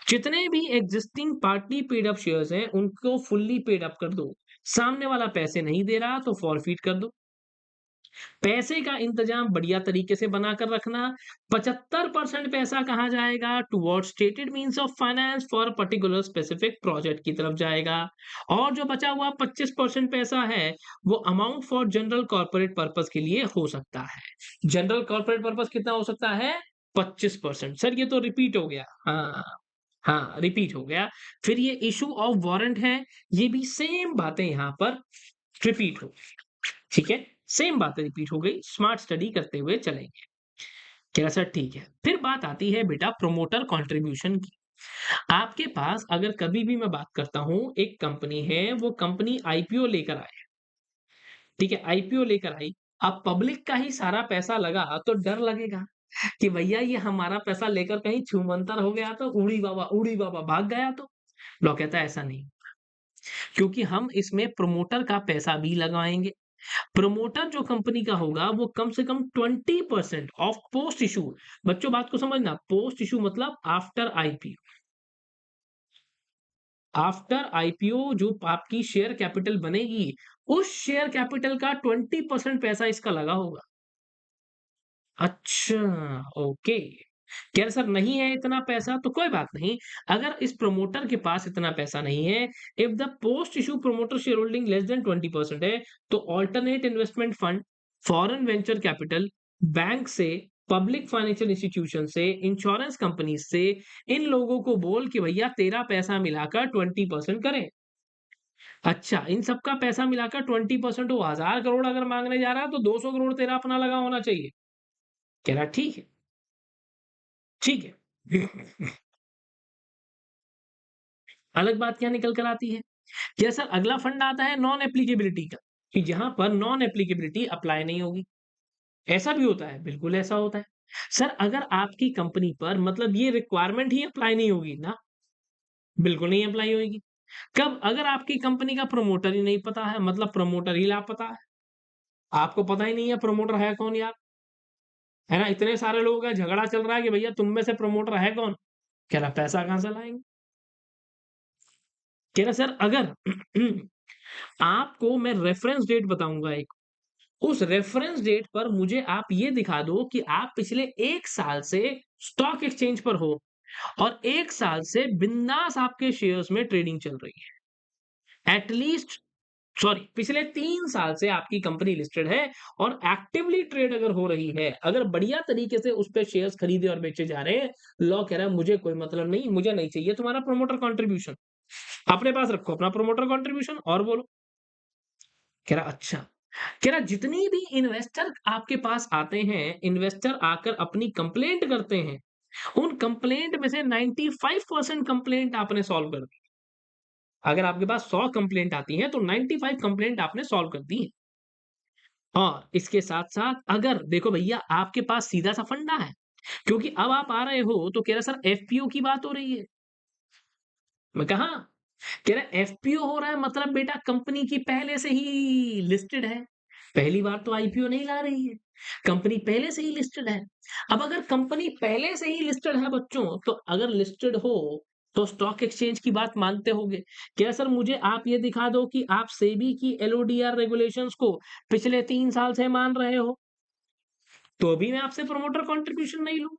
जितने भी existing partly paid up shares हैं उनको फुल्ली पेड अप कर दो। सामने वाला पैसे नहीं दे रहा तो फॉरफिट कर दो। पैसे का इंतजाम बढ़िया तरीके से बनाकर रखना। 75% पैसा कहाँ जाएगा? Towards stated means of finance for particular specific project की तरफ जाएगा। और जो बचा हुआ 25% पैसा है वो amount for general corporate purpose के लिए हो सकता है। जनरल कॉर्पोरेट पर्पस कितना हो सकता है? 25%। सर ये तो रिपीट हो गया। हाँ, हाँ, रिपीट हो गया। फिर ये इश्यू ऑफ वारंट है, ये भी सेम बातें यहाँ पर रिपीट हो गई। ठीक है, सेम बातें रिपीट हो गई, स्मार्ट स्टडी करते हुए चलेंगे। कह रहा सर ठीक है। फिर बात आती है बेटा प्रमोटर कंट्रीब्यूशन की। आपके पास अगर कभी भी मैं बात करता हूं, एक कंपनी है, वो कंपनी आईपीओ लेकर आए, ठीक है, आईपीओ लेकर आई। अब पब्लिक का ही सारा पैसा लगा तो डर लगेगा कि भैया ये हमारा पैसा लेकर कहीं छूमंतर हो गया तो उड़ी बाबा भाग गया तो। लॉ कहता है ऐसा नहीं, क्योंकि हम इसमें प्रमोटर का पैसा भी लगाएंगे। प्रमोटर जो कंपनी का होगा वो कम से कम 20% ऑफ पोस्ट इशू। बच्चों बात को समझना, पोस्ट इशू मतलब आफ्टर आईपीओ। आफ्टर आईपीओ जो आपकी शेयर कैपिटल बनेगी, उस शेयर कैपिटल का 20% पैसा इसका लगा होगा। अच्छा, ओके। कह रहे सर नहीं है इतना पैसा तो कोई बात नहीं। अगर इस प्रमोटर के पास इतना पैसा नहीं है, if the post issue promoter share holding less than 20% है, तो alternate investment fund, foreign venture capital, bank से, पब्लिक फाइनेंशियल इंस्टीट्यूशन से, इंश्योरेंस कंपनी से, इन लोगों को बोल कि भैया तेरा पैसा मिलाकर 20% करें। अच्छा, इन सबका पैसा मिलाकर 20%, वो 1000 करोड़ अगर मांगने जा रहा है तो 200 करोड़ तेरा अपना लगा होना चाहिए। कह रहा ठीक है, ठीक है। अलग बात क्या निकल कर आती है? क्या सर अगला फंड आता है नॉन एप्लीकेबिलिटी का, कि जहां पर नॉन एप्लीकेबिलिटी अप्लाई नहीं होगी। ऐसा भी होता है, बिल्कुल ऐसा होता है। सर अगर आपकी कंपनी पर मतलब ये रिक्वायरमेंट ही अप्लाई नहीं होगी ना, बिल्कुल नहीं अप्लाई होगी। कब? अगर आपकी कंपनी का प्रमोटर ही नहीं पता है, मतलब प्रमोटर ही लापता है। आपको पता ही नहीं है प्रमोटर है कौन यार, है ना? इतने सारे लोग हैं, झगड़ा चल रहा है कि भैया तुम में से प्रमोटर है कौन? कह रहा पैसा कहाँ से लाएँगे? कह रहा सर अगर आपको मैं रेफरेंस डेट बताऊँगा एक, उस रेफरेंस डेट पर मुझे आप ये दिखा दो कि आप पिछले 1 साल से स्टॉक एक्सचेंज पर हो और 1 साल से बिंदास आपके शेयर्स में ट्रेडिंग चल रही है। एट लीस्ट सॉरी पिछले 3 साल से आपकी कंपनी लिस्टेड है और एक्टिवली ट्रेड अगर हो रही है, अगर बढ़िया तरीके से उस पे शेयर्स खरीदे और बेचे जा रहे हैं, लॉ कह रहा है मुझे कोई मतलब नहीं, मुझे नहीं चाहिए तुम्हारा प्रमोटर कंट्रीब्यूशन। अपने पास रखो अपना प्रमोटर कंट्रीब्यूशन और बोलो। कह रहा अच्छा। कह रहा जितनी भी इन्वेस्टर आपके पास आते हैं, इन्वेस्टर आकर अपनी कंप्लेंट करते हैं, उन कंप्लेंट में से 95% कंप्लेंट आपने सॉल्व कर दी। अगर आपके पास 100 कंप्लेंट आती हैं, तो 95 कंप्लेंट आपने सॉल्व कर दी है। और इसके साथ-साथ अगर देखो भैया आपके पास सीधा-सा फंडा है, क्योंकि अब आप आ रहे हो तो कह रहा सर एफपीओ की बात हो रही है। मैं कहा हाँ। कह रहा एफपीओ हो रहा है मतलब बेटा कंपनी की पहले से ही लिस्टेड है। पहली बार तो आईपीओ नहीं ला रही है। कंपनी पहले से ही लिस्टेड है। अब अगर कंपनी पहले से ही लिस्टेड है बच्चों, तो अगर लिस्टेड हो तो स्टॉक एक्सचेंज की बात मानते होगे। क्या सर मुझे आप ये दिखा दो कि आप सेबी की एलओडीआर रेगुलेशंस को पिछले 3 साल से मान रहे हो, तो भी मैं आपसे प्रमोटर कंट्रीब्यूशन नहीं लूँ।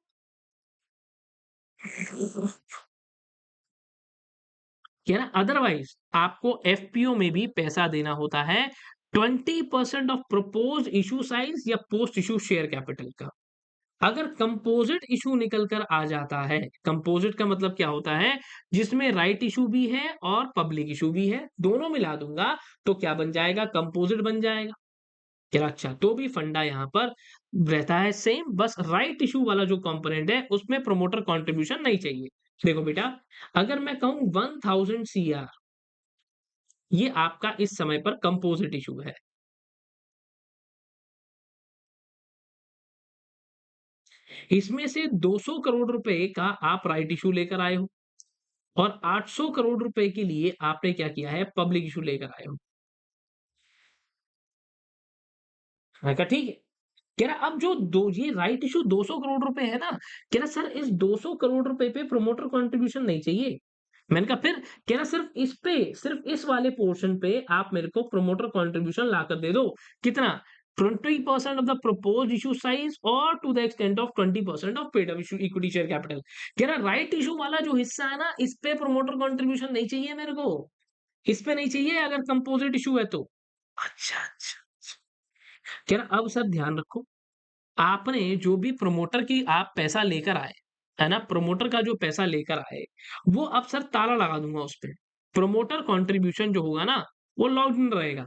क्या ना अदरवाइज आपको एफपीओ में भी पैसा देना होता है 20% ऑफ प्रपोज्ड इशू साइज या पोस्ट इशू शेयर कैपिटल का। अगर कंपोजिट इशू निकल कर आ जाता है, कंपोजिट का मतलब क्या होता है, जिसमें राइट इशू भी है और पब्लिक इशू भी है, दोनों मिला दूंगा तो क्या बन जाएगा, कंपोजिट बन जाएगा। कह रहा अच्छा तो भी फंडा यहाँ पर रहता है सेम, बस राइट इशू वाला जो कंपोनेंट है उसमें प्रमोटर कंट्रीब्यूशन नहीं चाहिए। देखो बेटा, अगर मैं कहूं 1000 सीआर, ये आपका इस समय पर कंपोजिट इशू है। इसमें से 200 करोड़ रुपए का आप राइट इशू लेकर आए हो और 800 करोड़ रुपए के लिए आपने क्या किया है, पब्लिक इशू लेकर आए हो। मैंने कहा ठीक है। कह रहा अब जो दो ये राइट इशू 200 करोड़ रुपए है ना, कह रहा सर इस 200 करोड़ रुपए पे प्रमोटर कंट्रीब्यूशन नहीं चाहिए। मैंने कहा फिर? कह रहा सिर्फ इस पे, सिर्फ इस वाले पोर्शन पे आप मेरे को प्रमोटर कंट्रीब्यूशन लाकर दे दो। कितना? 20% of the proposed issue size और to the extent of 20% of paid up issue equity share capital. कह रहा राइट इश्यू वाला जो हिस्सा है ना, इस पे प्रमोटर कंट्रीब्यूशन नहीं चाहिए मेरे को। इस पे नहीं चाहिए अगर कंपोजिट इश्यू है तो। अच्छा, अच्छा। कह रहा अब सर ध्यान रखो, आपने जो भी प्रमोटर की आप पैसा लेकर आए, है ना? प्रमोटर का जो पैसा लेकर आए, वो अब सर ताला लगा दूँगा उसपे। प्रमोटर कंट्रीब्यूशन जो होगा ना, वो लॉक्ड इन रहेगा।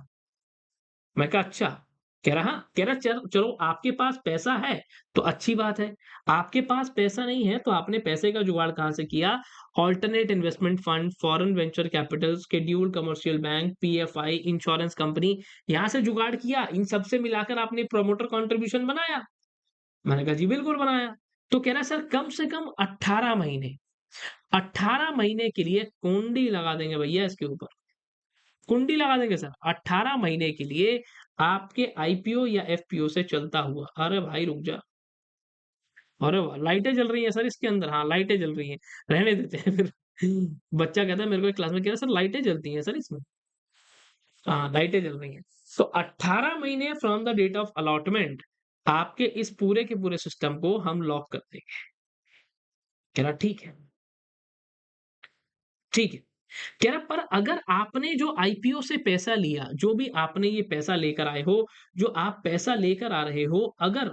मैं कहा अच्छा। कह रहा हाँ, कह रहा चलो आपके पास पैसा है, तो अच्छी बात है। आपके पास पैसा नहीं है, तो आपने पैसे का जुगाड़ कहाँ से किया? Alternate investment fund, foreign venture capital, scheduled commercial bank, PFI, insurance company, यहाँ से जुगाड़ किया। इन सब से मिलाकर आपने प्रमोटर कंट्रीब्यूशन बनाया। मैंने कहा जी बिल्कुल बनाया। तो कह रहा सर कम से कम 18 महीने, 18 महीने के लिए कुंडी लगा देंगे भैया इसके ऊपर। कुंडी लगा देंगे सर 18 महीने के लिए आपके आईपीओ या एफपीओ से चलता हुआ। अरे भाई रुक जा। अरे वाह! लाइटें जल रही हैं सर इसके अंदर। हाँ, लाइटें जल रही हैं। रहने देते हैं फिर। बच्चा कहता है मेरे को एक क्लास में कह रहा है सर लाइटें जलती हैं सर इसमें। हाँ, लाइटें जल रही हैं। तो 18 महीने from the date of allotment आपके इस पूरे के पूरे सिस्टम को हम लॉक कर देंगे। कह रहा ठीक है, ठीक है। कह रहा पर अगर आपने जो आईपीओ से पैसा लिया, जो भी आपने ये पैसा लेकर आए हो, जो आप पैसा लेकर आ रहे हो, अगर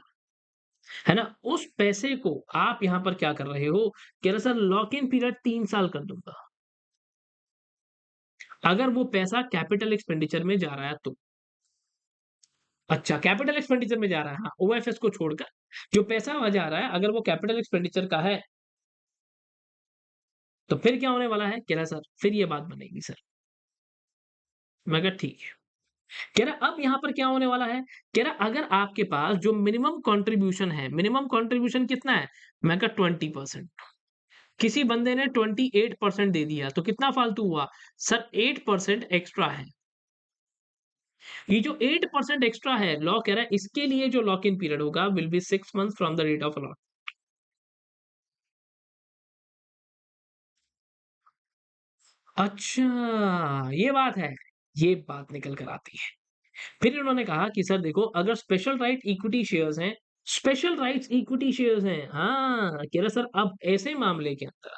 है ना, उस पैसे को आप यहाँ पर क्या कर रहे हो, कह रहा सर लॉक इन पीरियड 3 साल कर दूँगा। अगर वो पैसा कैपिटल एक्सपेंडिचर में जा रहा है तो। अच्छा, कैपिटल एक्सपेंडिचर में जा रहा है, हाँ, ओएफएस को छोड़कर जो पैसा वहाँ जा रहा है, अगर वो कैपिटल एक्सपेंडिचर का है, तो फिर क्या होने वाला है? कह रहा सर फिर ये बात बनेगी सर। मैं कहा ठीक है। कह रहा अब यहाँ पर क्या होने वाला है? कह रहा अगर आपके पास जो मिनिमम कंट्रीब्यूशन है, मिनिमम कंट्रीब्यूशन कितना है? मैं कहा 20%। किसी बंदे ने 28% दे दिया, तो कितना फालतू हुआ? सर 8% एक्स्ट्रा है। ये जो 8% एक्स्ट्रा है, लॉ कह रहा है इसके लिए जो लॉक इन पीरियड होगा will be 6 months from the date of allot. अच्छा, ये बात है। ये बात निकल कर आती है। फिर इन्होंने कहा कि सर देखो अगर स्पेशल राइट इक्विटी शेयर्स हैं, स्पेशल राइट्स इक्विटी शेयर्स हैं, हाँ, कह रहा सर अब ऐसे मामले के अंदर,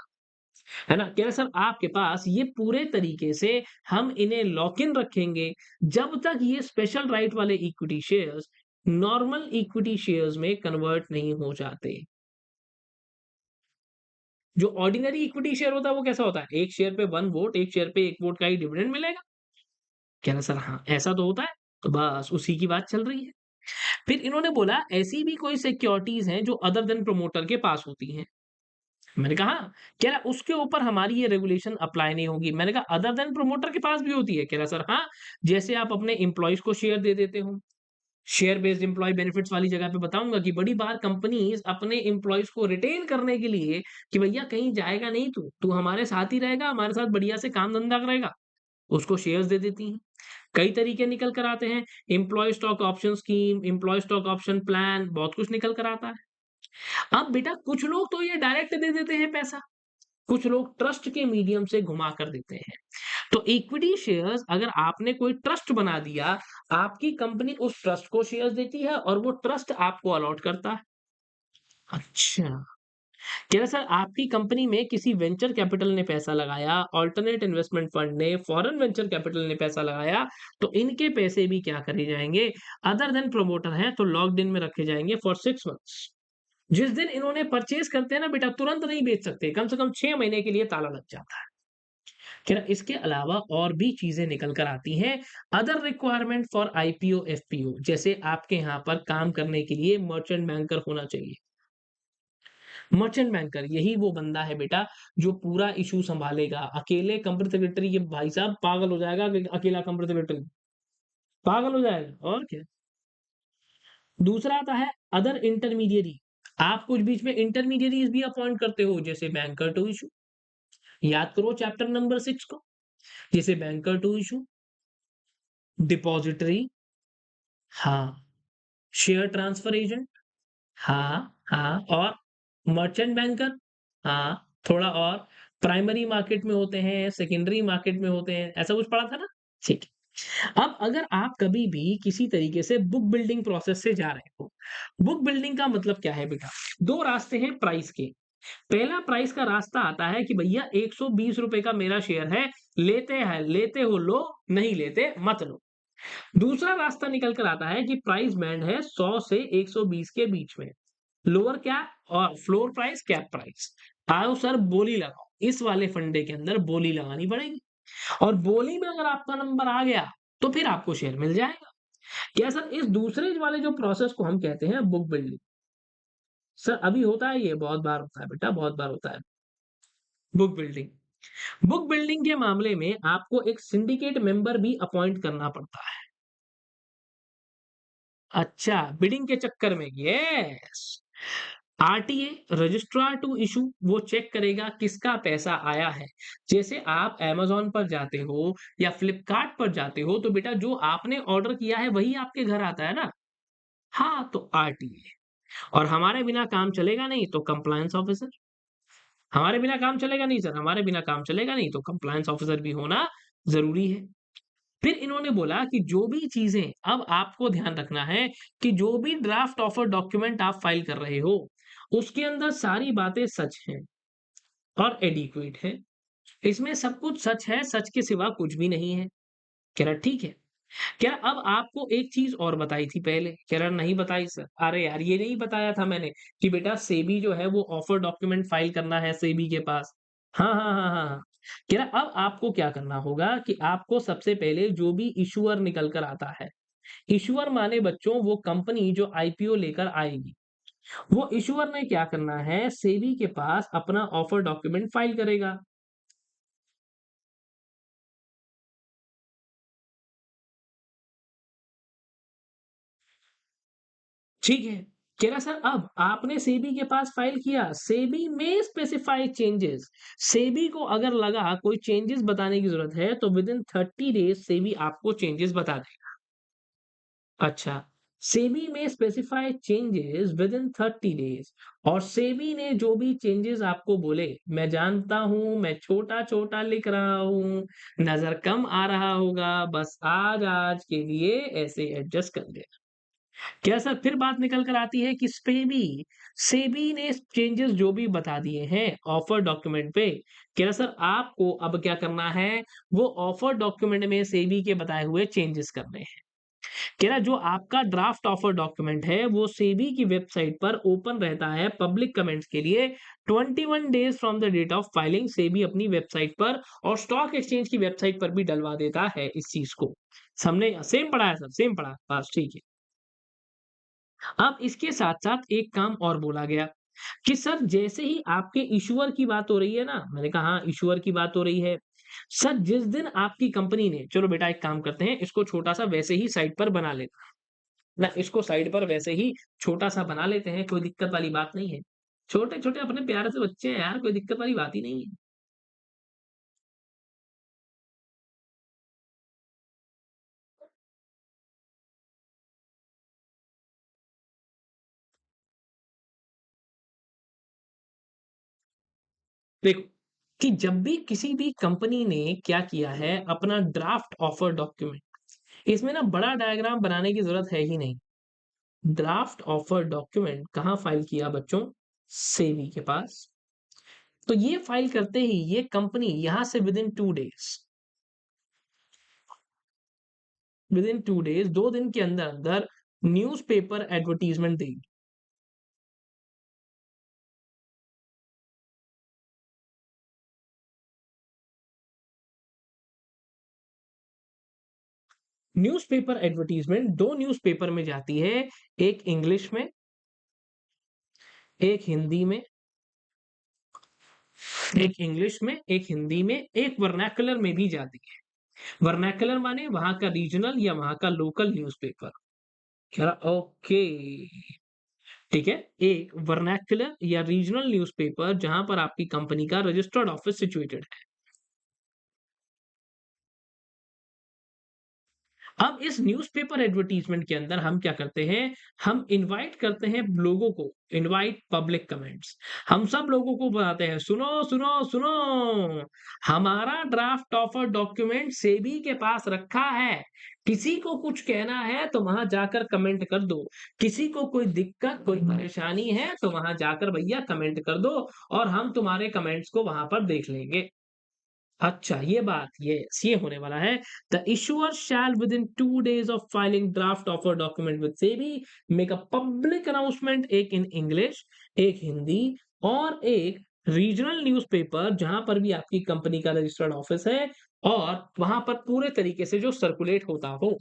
है ना? कह रहा सर आपके पास ये पूरे तरीके से हम इन्हें लॉक इन रखेंगे जब तक ये स्पेशल राइट वाले equity shares normal equity shares में कन्वर्ट नहीं हो जाते। जो ऑर्डिनरी इक्विटी शेयर होता है वो कैसा होता है? एक शेयर पे 1 वोट, एक शेयर पे 1 वोट का ही डिविडेंड मिलेगा। कह रहा सर हाँ, ऐसा तो होता है। तो बस उसी की बात चल रही है। फिर इन्होंने बोला ऐसी भी कोई सिक्योरिटीज़ हैं जो अदर देन प्रमोटर के पास होती हैं। मैंने कहा हाँ। कह रहा उसके ऊपर हमारी ये रेगुलेशन अप्लाई नहीं होगी। मैंने कहा अदर देन प्रमोटर के पास भी होती है? कह रहा सर हाँ, जैसे आप अपने एम्प्लॉइज़ को शेयर दे देते हो। शेयर बेस्ड एम्प्लॉयी बेनिफिट्स वाली जगह पे बताऊँगा कि बड़ी बार कंपनीज़ अपने एम्प्लॉइज़ को रिटेन करने के लिए कि भैया कहीं जाएगा नहीं तू, तू हमारे साथ ही रहेगा, हमारे साथ बढ़िया से काम-धंधा करेगा, उसको शेयर्स दे देती हैं। कई तरीके निकल कर आते हैं, employee stock option scheme, employee stock option plan, बहुत कुछ निकल कर आता है। अब बेटा कुछ लोग तो ये डायरेक्ट दे देते हैं पैसा, कुछ लोग ट्रस्ट के मीडियम से घुमा कर देते हैं। तो इक्विटी शेयर्स अगर आपने कोई ट्रस्ट बना दिया, आपकी कंपनी उस ट्रस्ट को शेयर्स देती है और वो ट्रस्ट आपको अलॉट करता है। अच्छा, कह रहा सर आपकी कंपनी में किसी वेंचर कैपिटल ने पैसा लगाया, अल्टरनेट इन्वेस्टमेंट फंड ने, फॉरेन वेंचर कैपिटल ने पैसा लगाया, तो इनके पैसे भी क्या करे जाएँगे, अदर देन प्रमोटर हैं तो लॉक्ड इन में रखे जाएँगे फॉर 6 मंथ्स। जिस दिन इन्होंने परचेज़ करते हैं ना बेटा तुरंत नहीं बेच सकते, कम से कम 6 महीने के लिए ताला लग जाता है। फिर इसके अलावा और भी चीज़ें निकल कर आती हैं, other requirement for IPO, FPO जैसे आपके यहाँ पर काम करने के लिए मर्चेंट बैंकर होना चाहिए। मर्चेंट बैंकर यही वो बंदा है बेटा जो पूरा इश्यू सँभालेगा। अकेले कंपनी सेक्रेटरी ये भाई साहब पागल हो जाएगा अकेला कंपनी सेक्रेटरी, पागल हो जाएगा और क्या। दूसरा आता है अदर इंटरमीडिएरी, आप कुछ बीच में इंटरमीडिएरीज़ भी अपॉइंट करते हो जैसे बैंकर टू इश्यू, याद करो चैप्टर नंबर 6 को, जैसे बैंकर टू इश्यू, डिपॉजिटरी हाँ, शेयर ट्रांसफर एजेंट हाँ, हाँ और मर्चेंट बैंकर हाँ, थोड़ा और प्राइमरी मार्केट में होते हैं, सेकेंडरी मार्केट में होते हैं, ऐसा कुछ पढ़ा था ना? ठीक है। अब अगर आप कभी भी किसी तरीके से बुक बिल्डिंग प्रोसेस से जा रहे हो, बुक बिल्डिंग का मतलब क्या है बेटा? 2 रास्ते हैं प्राइस के। पहला प्राइस का रास्ता आता है कि भैया ₹120 का मेरा शेयर है, लेते हैं लेते हो लो, नहीं लेते मत लो। दूसरा रास्ता निकल कर आता है कि प्राइस बैंड है 100 से 120 के बीच में। लोअर कैप और फ्लोर प्राइस, कैप प्राइस। आओ सर बोली लगाओ। इस वाले फंडे के अंदर बोली लगानी पड़ेगी और बोली में अगर आपका नंबर आ गया, तो फिर आपको शेयर मिल जाएगा। क्या सर इस दूसरे वाले जो प्रोसेस को हम कहते हैं बुक बिल्डिंग। सर अभी होता है ये बहुत बार होता है बेटा, बहुत बार होता है। Book building. बुक बिल्डिंग के मामले में आपको एक सिंडिकेट मेंबर भी अपॉइंट करना पड़ता है। अच्छा, बिडिंग के चक्कर में, yes. RTA registrar to issue वो चेक करेगा किसका पैसा आया है। जैसे आप अमेज़न पर जाते हो या फ्लिपकार्ट पर जाते हो तो बेटा जो आपने ऑर्डर किया है वही आपके घर आता है ना? हाँ, तो आरटीए और हमारे बिना काम चलेगा नहीं तो कंप्लायंस ऑफिसर। हमारे बिना काम चलेगा नहीं सर, हमारे बिना काम चलेगा नहीं तो कंप्लायंस ऑफिसर भी होना ज़रूरी है। फिर इन्होंने बोला कि जो भी चीज़ें अब आपको ध्यान रखना है कि जो भी ड्राफ्ट ऑफर डॉक्यूमेंट आप फाइल कर रहे हो, उसके अंदर सारी बातें सच हैं और एडिक्वेट हैं। इसमें सब कुछ सच है, सच के सिवा कुछ भी नहीं है। कह रहा ठीक है। कह रहा अब आपको एक चीज़ और बताई थी पहले। कह रहा नहीं बताई सर। अरे यार ये नहीं बताया था मैंने कि बेटा सेबी जो है वो ऑफर डॉक्यूमेंट फाइल करना है सेबी के पास। हाँ, हाँ, हाँ, हाँ, हाँ। कह रहा अब आपको क्या करना होगा कि आपको सबसे पहले जो भी इश्यूअर निकल कर आता है, इश्यूअर माने बच्चों वो कंपनी जो आईपीओ लेकर आएगी, वो इश्यूअर ने क्या करना है सेबी के पास अपना ऑफर डॉक्यूमेंट फाइल करेगा। ठीक है, कह रहा सर अब आपने सेबी के पास फाइल किया, सेबी में स्पेसिफाई चेंजेस। सेबी को अगर लगा कोई चेंजेस बताने की जरूरत है तो विद इन 30 डेज सेबी आपको चेंजेस बता देगा। अच्छा, सेबी में specify changes with in 30 days, और सेबी ने जो भी चेंजेस आपको बोले, मैं जानता हूं मैं छोटा छोटा लिख रहा हूं, नजर कम आ रहा होगा, बस आज आज के लिए ऐसे एडजस्ट कर दे। क्या सर फिर बात निकल कर आती है कि सेबी सेबी ने चेंजेस जो भी बता दिए हैं ऑफर डॉक्यूमेंट पे, क्या सर आपको अब क्या करना है, वो ऑफर डॉक्यूमेंट में सेबी के बताए हुए चेंजेस करने हैं। कह रहा जो आपका ड्राफ्ट ऑफर डॉक्यूमेंट है वो सेबी की वेबसाइट पर ओपन रहता है पब्लिक कमेंट्स के लिए 21 days from the date of filing. SEBI अपनी वेबसाइट पर और स्टॉक एक्सचेंज की वेबसाइट पर भी डलवा देता है इस चीज को। हमने सेम पढ़ा है सर, सेम पढ़ा बस, ठीक है। अब इसके साथ-साथ एक काम और बोला गया कि सर जैसे ही आपके इश्यूअर की बात हो रही है ना, मैंने कहा हाँ, इश्यूअर की बात हो रही है। सर जिस दिन आपकी कंपनी ने चलो बेटा एक काम करते हैं, इसको छोटा-सा वैसे ही साइड पर बना लेते हैं। ना इसको साइड पर वैसे ही छोटा-सा बना लेते हैं, कोई दिक्कत वाली बात नहीं है। छोटे-छोटे अपने प्यारे से बच्चे हैं यार, कोई दिक्कत वाली बात ही नहीं है। देखो, कि जब भी किसी भी कंपनी ने क्या किया है, अपना ड्राफ्ट ऑफर डॉक्यूमेंट, इसमें ना बड़ा डायग्राम बनाने की ज़रूरत है ही नहीं। ड्राफ्ट ऑफर डॉक्यूमेंट कहाँ फाइल किया बच्चों? सेबी के पास। तो ये फाइल करते ही ये कंपनी यहां से विद इन 2 डेज 2 दिन के अंदर अंदर न्यूज़पेपर एडवर्टाइजमेंट देगी। न्यूज़पेपर एडवर्टाइजमेंट 2 न्यूज़पेपर में जाती है, एक इंग्लिश में, एक हिंदी में, एक इंग्लिश में, एक हिंदी में, एक वर्नाक्युलर में भी जाती है। वर्नाक्युलर माने वहां का रीजनल या वहां का लोकल न्यूज़पेपर। कह रहा ओके, ठीक है। एक वर्नाक्युलर या रीजनल न्यूज़पेपर जहां पर आपकी कंपनी का रजिस्टर्ड ऑफिस सिचुएटेड है। अब इस न्यूज़पेपर एडवर्टाइजमेंट के अंदर हम क्या करते हैं, हम इनवाइट करते हैं लोगों को, इनवाइट पब्लिक कमेंट्स। हम सब लोगों को बताते हैं, सुनो सुनो सुनो, हमारा ड्राफ्ट ऑफर डॉक्यूमेंट सेबी के पास रखा है, किसी को कुछ कहना है तो वहां जाकर कमेंट कर दो, किसी को कोई दिक्कत कोई परेशानी है तो वहां जाकर भैया कमेंट कर दो, और हम तुम्हारे कमेंट्स को वहां पर देख लेंगे। अच्छा, ये बात, ये होने वाला है। The issuer shall within 2 days of filing draft offer document with SEBI make a public announcement, एक इन इंग्लिश, एक हिंदी और एक रीजनल न्यूज़पेपर जहां पर भी आपकी कंपनी का रजिस्टर्ड ऑफिस है, और वहां पर पूरे तरीके से जो सर्कुलेट होता हो,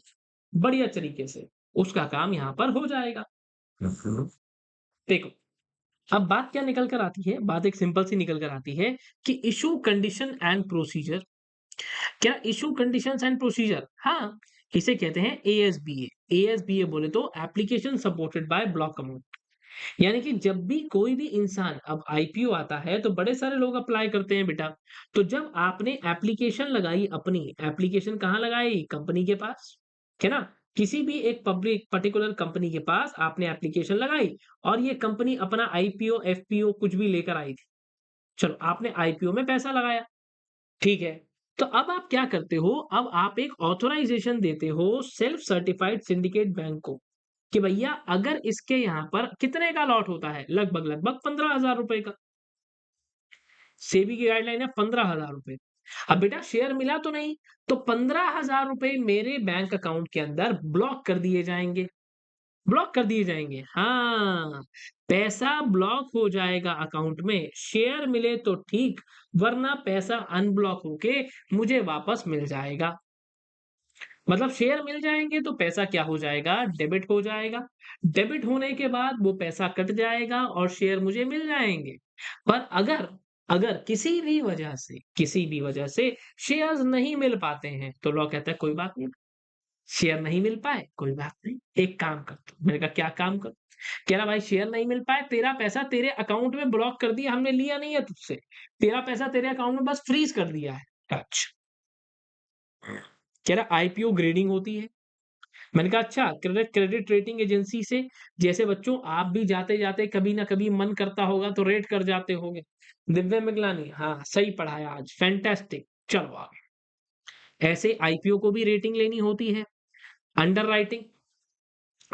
बढ़िया तरीके से, उसका काम यहां पर हो जाएगा। देखो, अब बात क्या निकल कर आती है, बात एक सिंपल सी निकल कर आती है कि इशू कंडीशन एंड प्रोसीजर। क्या इशू कंडीशंस एंड प्रोसीजर, हाँ, इसे कहते हैं एएसबीए। एएसबीए बोले तो application supported by block amount. यानी कि जब भी कोई भी इंसान, अब आईपीओ आता है तो बड़े सारे लोग अप्लाई करते हैं बेटा। तो जब आपने एप्लीकेशन लगाई, अपनी एप्लीकेशन कहाँ लगाई, कंपनी के पास, है ना। किसी भी एक पब्लिक पर्टिकुलर कंपनी के पास आपने एप्लीकेशन लगाई, और ये कंपनी अपना आईपीओ एफपीओ कुछ भी लेकर आई थी। चलो आपने आईपीओ में पैसा लगाया, ठीक है। तो अब आप क्या करते हो, अब आप एक ऑथराइजेशन देते हो सेल्फ सर्टिफाइड सिंडिकेट बैंक को, कि भैया अगर इसके यहां पर कितने का लॉट होता है, लगभग लगभग 15,000 रुपए का। सेबी की गाइडलाइन है 15,000 रुपए। अब बेटा शेयर मिला तो नहीं, तो 15,000 रुपए मेरे बैंक अकाउंट के अंदर ब्लॉक कर दिए जाएंगे। ब्लॉक कर दिए जाएंगे, हाँ, पैसा ब्लॉक हो जाएगा अकाउंट में, शेयर मिले तो ठीक, वरना पैसा अनब्लॉक होके मुझे वापस मिल जाएगा। मतलब शेयर मिल जाएंगे तो पैसा क्या हो जाएगा, डेबिट हो जाएगा। डेबिट होने के बाद वो पैसा कट जाएगा और शेयर मुझे मिल जाएंगे। पर अगर अगर किसी भी वजह से शेयर्स नहीं मिल पाते हैं तो लॉ कहता है कोई बात नहीं, शेयर नहीं मिल पाए, कोई बात नहीं, एक काम कर तू। मैंने कहा क्या काम करूँ? कह रहा भाई शेयर नहीं मिल पाए, तेरा पैसा तेरे अकाउंट में ब्लॉक कर दिया हमने, लिया नहीं है तुझसे। तेरा पैसा तेरे अकाउंट में बस फ्रीज़ कर दिया है। अच्छा। कह रहा आईपीओ ग्रेडिंग होती है। मैंने कहा अच्छा, क्रेडिट रेटिंग एजेंसी से, जैसे बच्चों आप भी जाते-जाते कभी ना कभी मन करता होगा तो रेट कर जाते होंगे। दिव्या मिगलानी, हाँ, सही पढ़ाया आज, फैंटास्टिक, चलो आगे। ऐसे आईपीओ को भी रेटिंग लेनी होती है। अंडरराइटिंग,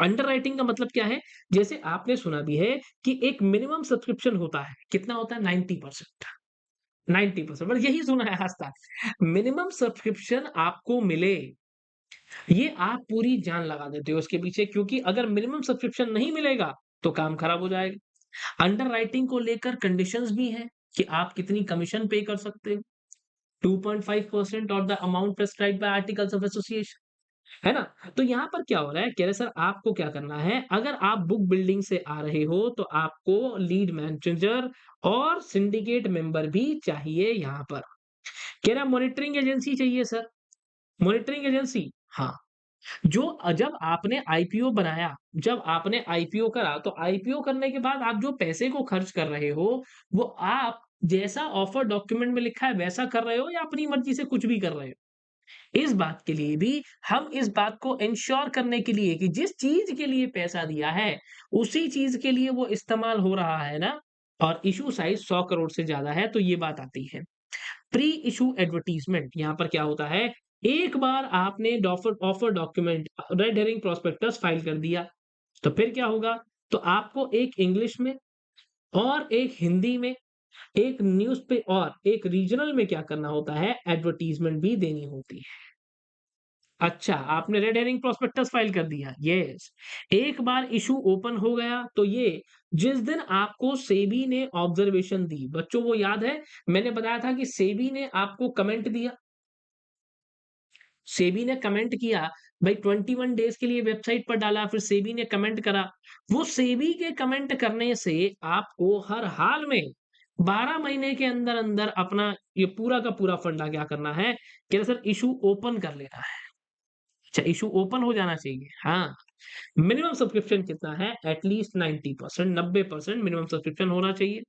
अंडरराइटिंग का मतलब क्या है? जैसे आपने सुना भी है कि एक मिनिमम सब्सक्रिप्शन होता है, कितना होता है? 90%, 90%, बस यही सुना है आज तक। मिनिमम सब्सक्रिप्शन आपको मिले, ये आप पूरी जान लगा देते हो उसके पीछे, क्योंकि अगर मिनिमम सब्सक्रिप्शन नहीं मिलेगा, तो काम खराब हो जाएगा। अंडरराइटिंग को लेकर कंडीशंस भी हैं कि आप कितनी कमीशन पे कर सकते हो, 2.5% of the amount prescribed bye articles of association, है ना? तो यहाँ पर क्या हो रहा है, कह रहे सर आपको क्या करना है, अगर आप बुक बिल्डिंग से आ रहे हो, तो आपको लीड मैनेजर और सिंडिकेट मेंबर भी चाहिए यहाँ पर। कह रहा मॉनिटरिंग एजेंसी चाहिए सर, मॉनिटरिंग एजेंसी, हाँ। जो जब आपने आईपीओ बनाया, जब आपने आईपीओ करा, तो आईपीओ करने के बाद आप जो पैसे को खर्च कर रहे हो, वो आप जैसा ऑफर डॉक्यूमेंट में लिखा है वैसा कर रहे हो या अपनी मर्ज़ी से कुछ भी कर रहे हो? इस बात के लिए भी हम इस बात को इंश्योर करने के लिए कि जिस चीज़ के लिए पैसा दिया है, उसी चीज़ के लिए वो इस्तेमाल हो रहा है ना, और इश्यू साइज़ 100 करोड़ से ज़्यादा है, तो ये बात आती है। प्री इश्यू एडवर्टाइज़मेंट, यहाँ पर क्या होता है, एक बार आपने डॉफर offer document, red herring prospectus file कर दिया, तो फिर क्या होगा? तो आपको एक इंग्लिश में और एक हिंदी में, एक न्यूज़ पे और एक रीजनल में क्या करना होता है, एडवर्टाइज़मेंट भी देनी होती है। अच्छा, आपने रेड हेरिंग प्रोस्पेक्टस फाइल कर दिया, यस। एक बार इश्यू ओपन हो गया, तो ये जिस दिन आपको सेबी ने ऑब्जर्वेशन दी, बच्चों वो याद है, मैंने बताया था कि सेबी ने आपको कमेंट दिया, सेबी ने कमेंट किया, भाई 21 डेज़ के लिए वेबसाइट पर डाला, फिर सेबी ने कमेंट करा। वो सेबी के कमेंट करने से आपको हर हाल में 12 महीने के अंदर-अंदर अपना ये पूरा का पूरा फंडा क्या करना है, कि सर इश्यू ओपन कर लेना है। अच्छा, इश्यू ओपन हो जाना चाहिए, हाँ। मिनिमम सब्सक्रिप्शन कितना है? एट लीस्ट 90%, 90% मिनिमम सब्सक्रिप्शन होना चाहिए।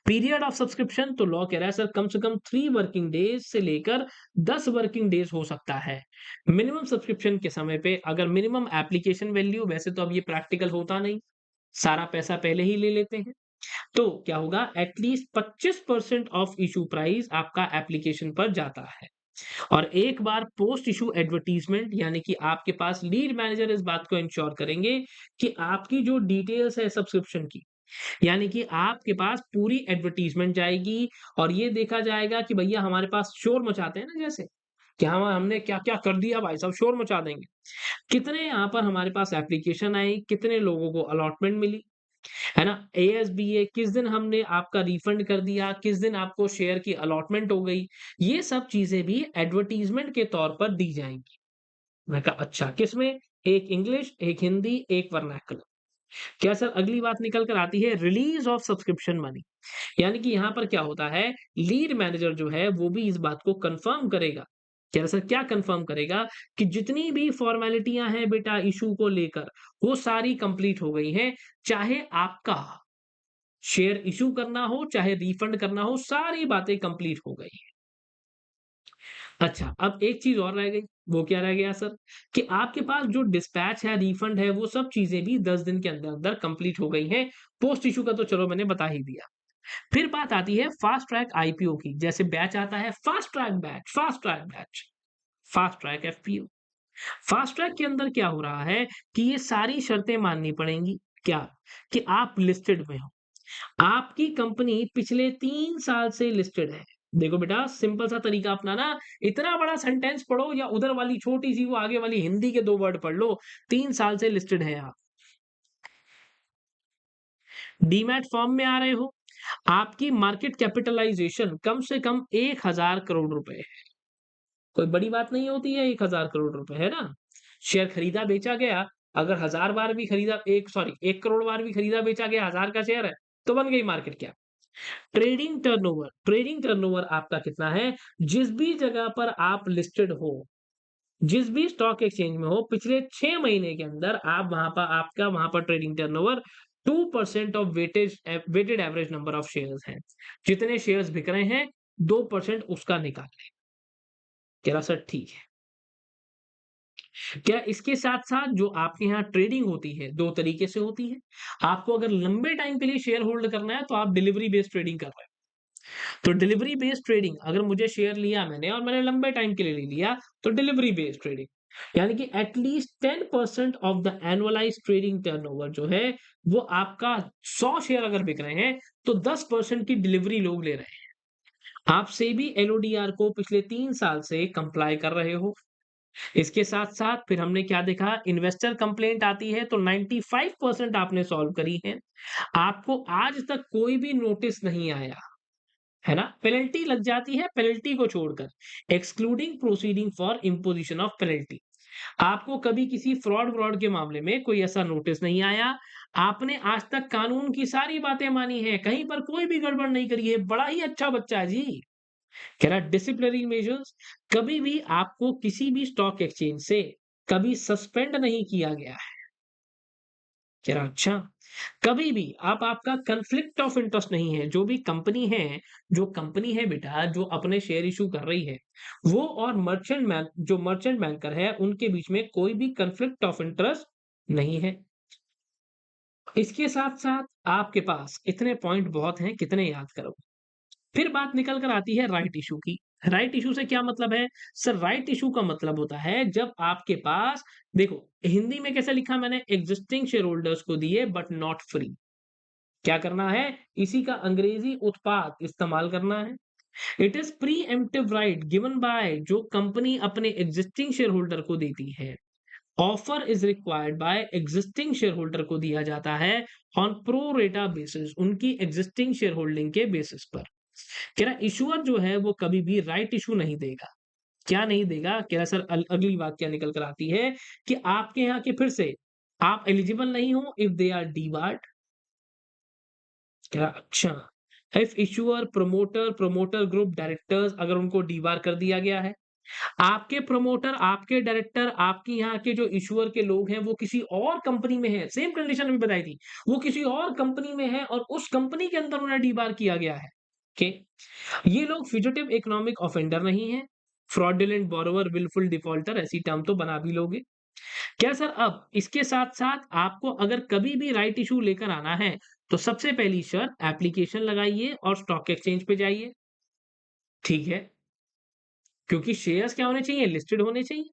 पीरियड ऑफ सब्सक्रिप्शन, तो लॉ कह रहा है सर कम से कम 3 वर्किंग डेज़ से लेकर 10 वर्किंग डेज़ हो सकता है। मिनिमम सब्सक्रिप्शन के समय पे अगर मिनिमम एप्लीकेशन वैल्यू, वैसे तो अब ये प्रैक्टिकल होता नहीं, सारा पैसा पहले ही ले लेते हैं। तो क्या होगा, at least 25% of issue price आपका एप्लीकेशन पर जाता है। और एक बार पोस्ट इश्यू एडवर्टाइजमेंट, यानी कि आपके पास लीड मैनेजर इस बात को इंश्योर करेंगे कि आपकी जो डिटेल्स है सब्सक्रिप्शन की, यानी कि आपके पास पूरी एडवर्टाइज़मेंट जाएगी और ये देखा जाएगा कि भैया हमारे पास शोर मचाते हैं ना, जैसे कि हाँ, हमने क्या-क्या कर दिया भाई साहब, शोर मचा देंगे। कितने यहाँ पर हमारे पास एप्लीकेशन आई, कितने लोगों को अलॉटमेंट मिली, है ना? एएसबीए किस दिन हमने आपका रिफंड कर दिया, किस दिन आपको शेयर की अलॉटमेंट हो गई, ये सब चीज़ें भी एडवर्टाइज़मेंट के तौर पर दी जाएँगी। मैं कहा अच्छा, किसमें? एक इंग्लिश, एक हिंदी, एक वर्नाक्युलर। क्या सर अगली बात निकल कर आती है रिलीज़ ऑफ सब्सक्रिप्शन मनी। यानी कि यहाँ पर क्या होता है, लीड मैनेजर जो है वो भी इस बात को कन्फर्म करेगा। क्या सर क्या कन्फर्म करेगा? कि जितनी भी फ़ॉर्मेलिटीज़ हैं बेटा इश्यू को लेकर, वो सारी कंप्लीट हो गई हैं। चाहे आपका शेयर इश्यू करना हो, चाहे रिफंड करना हो, सारी बातें कंप्लीट हो गई। अच्छा, अब एक चीज़ और रह गई, वो क्या रह गया सर? कि आपके पास जो डिस्पैच है, रिफंड है, वो सब चीज़ें भी 10 दिन के अंदर-अंदर कंप्लीट हो गई हैं। पोस्ट इश्यू का तो चलो मैंने बता ही दिया। फिर बात आती है फास्ट ट्रैक आईपीओ की, जैसे बैच आता है fast track batch, fast track batch, fast track FPO. Fast track के अंदर क्या हो रहा है कि ये सारी शर्तें माननी पड़ेंगी। क्या? कि आप लिस्टेड में हो। आपकी कंपनी पिछले 3 साल से लिस्टेड है। देखो बेटा सिंपल सा तरीका अपनाना, इतना बड़ा सेंटेंस पढ़ो या उधर वाली छोटी-सी वो आगे वाली हिंदी के 2 वर्ड पढ़ लो, 3 साल से लिस्टेड हैं आप। डीमैट फॉर्म में आ रहे हो, आपकी मार्केट कैपिटलाइज़ेशन कम से कम 1000 करोड़ रुपए है। कोई बड़ी बात नहीं होती है 1000 करोड़ रुपए, है ना? शेयर खरीदा-बेचा गया, अगर 1000 बार भी खरीदा, 1 करोड़ बार भी खरीदा-बेचा गया, 1000 का शेयर है, तो बन गई मार्केट कैप। ट्रेडिंग टर्नओवर आपका कितना है? जिस भी जगह पर आप लिस्टेड हो, जिस भी स्टॉक एक्सचेंज में हो पिछले 6 महीने के अंदर आप वहां पर आपका वहां पर trading turnover 2% of weighted average number of shares है। जितने शेयर्स बिक रहे हैं 2% उसका निकाल लें। कह रहा सर ठीक है। क्या इसके साथ-साथ जो आपके यहाँ ट्रेडिंग होती है, 2 तरीके से होती है। आपको अगर लंबे टाइम के लिए शेयर होल्ड करना है, तो आप डिलिवरी बेस्ड ट्रेडिंग कर रहे हैं। तो डिलिवरी बेस्ड ट्रेडिंग अगर मुझे शेयर लिया मैंने और मैंने लंबे टाइम के लिए ले लिया, तो डिलिवरी बेस्ड ट्रेडिंग यानी कि at least 10% of the annualised trading turnover जो है, वो आपका 100 शेयर अगर बिक रहे हैं, तो 10% की डिलिवरी लोग ले रहे हैं। आप सेबी एलओडीआर को पिछले 3 साल से कंप्लाई कर रहे हो। इसके साथ-साथ फिर हमने क्या देखा इन्वेस्टर कंप्लेंट आती है तो 95% आपने सॉल्व करी है। आपको आज तक कोई भी नोटिस नहीं आया, है ना? पेनल्टी लग जाती है पेनल्टी को छोड़कर, excluding proceeding for imposition of penalty. आपको कभी किसी फ्रॉड-व्रॉड के मामले में कोई ऐसा नोटिस नहीं आया। आपने आज तक कानून की सारी बातें मानी हैं, कहीं पर कोई भी गड़बड़ नहीं करी है, बड़ा ही अच्छा बच्चा है जी। कह रहा डिसिप्लिनरी मेजर्स कभी भी आपको किसी भी स्टॉक एक्सचेंज से कभी सस्पेंड नहीं किया गया है। कह रहा अच्छा, कभी भी आप आपका कॉन्फ्लिक्ट ऑफ इंटरेस्ट नहीं है। जो कंपनी है बेटा जो अपने शेयर इश्यू कर रही है, वो और मर्चेंट बैंकर है उनके बीच में कोई भी कॉन्फ्लिक्ट ऑफ इंटरेस्ट नहीं है। इसके साथ-साथ आपके पास इतने पॉइंट बहुत हैं, कितने याद करोगे? फिर बात निकल कर आती है राइट इश्यू की। राइट इश्यू से क्या मतलब है? सर राइट इश्यू का मतलब होता है जब आपके पास देखो हिंदी में कैसे लिखा मैंने एग्जिस्टिंग शेयर होल्डर्स को दिए बट नॉट फ्री। क्या करना है? इसी का अंग्रेजी उत्पाद इस्तेमाल करना है। It is pre emptive right given by जो कंपनी अपने एग्जिस्टिंग शेयर होल्डर को देती है। Offer is required by existing share holder को दिया जाता है ऑन प्रो रेटा बेसिस उनकी एग्जिस्टिंग शेयर होल्डिंग के बेसिस पर। कह रहा इशूअर जो है वो कभी भी राइट इशू नहीं देगा। क्या नहीं देगा? कह रहा सर अगली बात क्या निकल कर आती है कि आपके यहाँ के फिर से आप एलिजिबल नहीं हो इफ दे आर डीबार्ड। कह रहा अच्छा, if issuer promoter group directors अगर उनको डीबार कर दिया गया है, आपके प्रमोटर, आपके डायरेक्टर, आपके यहाँ के जो इश्यूअर के लोग हैं, वो किसी और कंपनी में हैं, सेम कंडीशन अभी बताई थी, वो किसी और कंपनी में है और उस कंपनी के अंदर उन्हें डीबार किया गया है। ओके, ये लोग फ्यूजिटिव इकोनॉमिक ऑफेंडर नहीं है, फ्रॉडुलेंट बोरोवर, विलफुल डिफॉल्टर ऐसी टर्म तो बना भी लोगे। क्या सर अब इसके साथ-साथ आपको अगर कभी भी राइट इश्यू लेकर आना है, तो सबसे पहली शर्त एप्लीकेशन लगाइए और स्टॉक एक्सचेंज पे जाइए, ठीक है? क्योंकि शेयर्स क्या होने चाहिए? लिस्टेड होने चाहिए।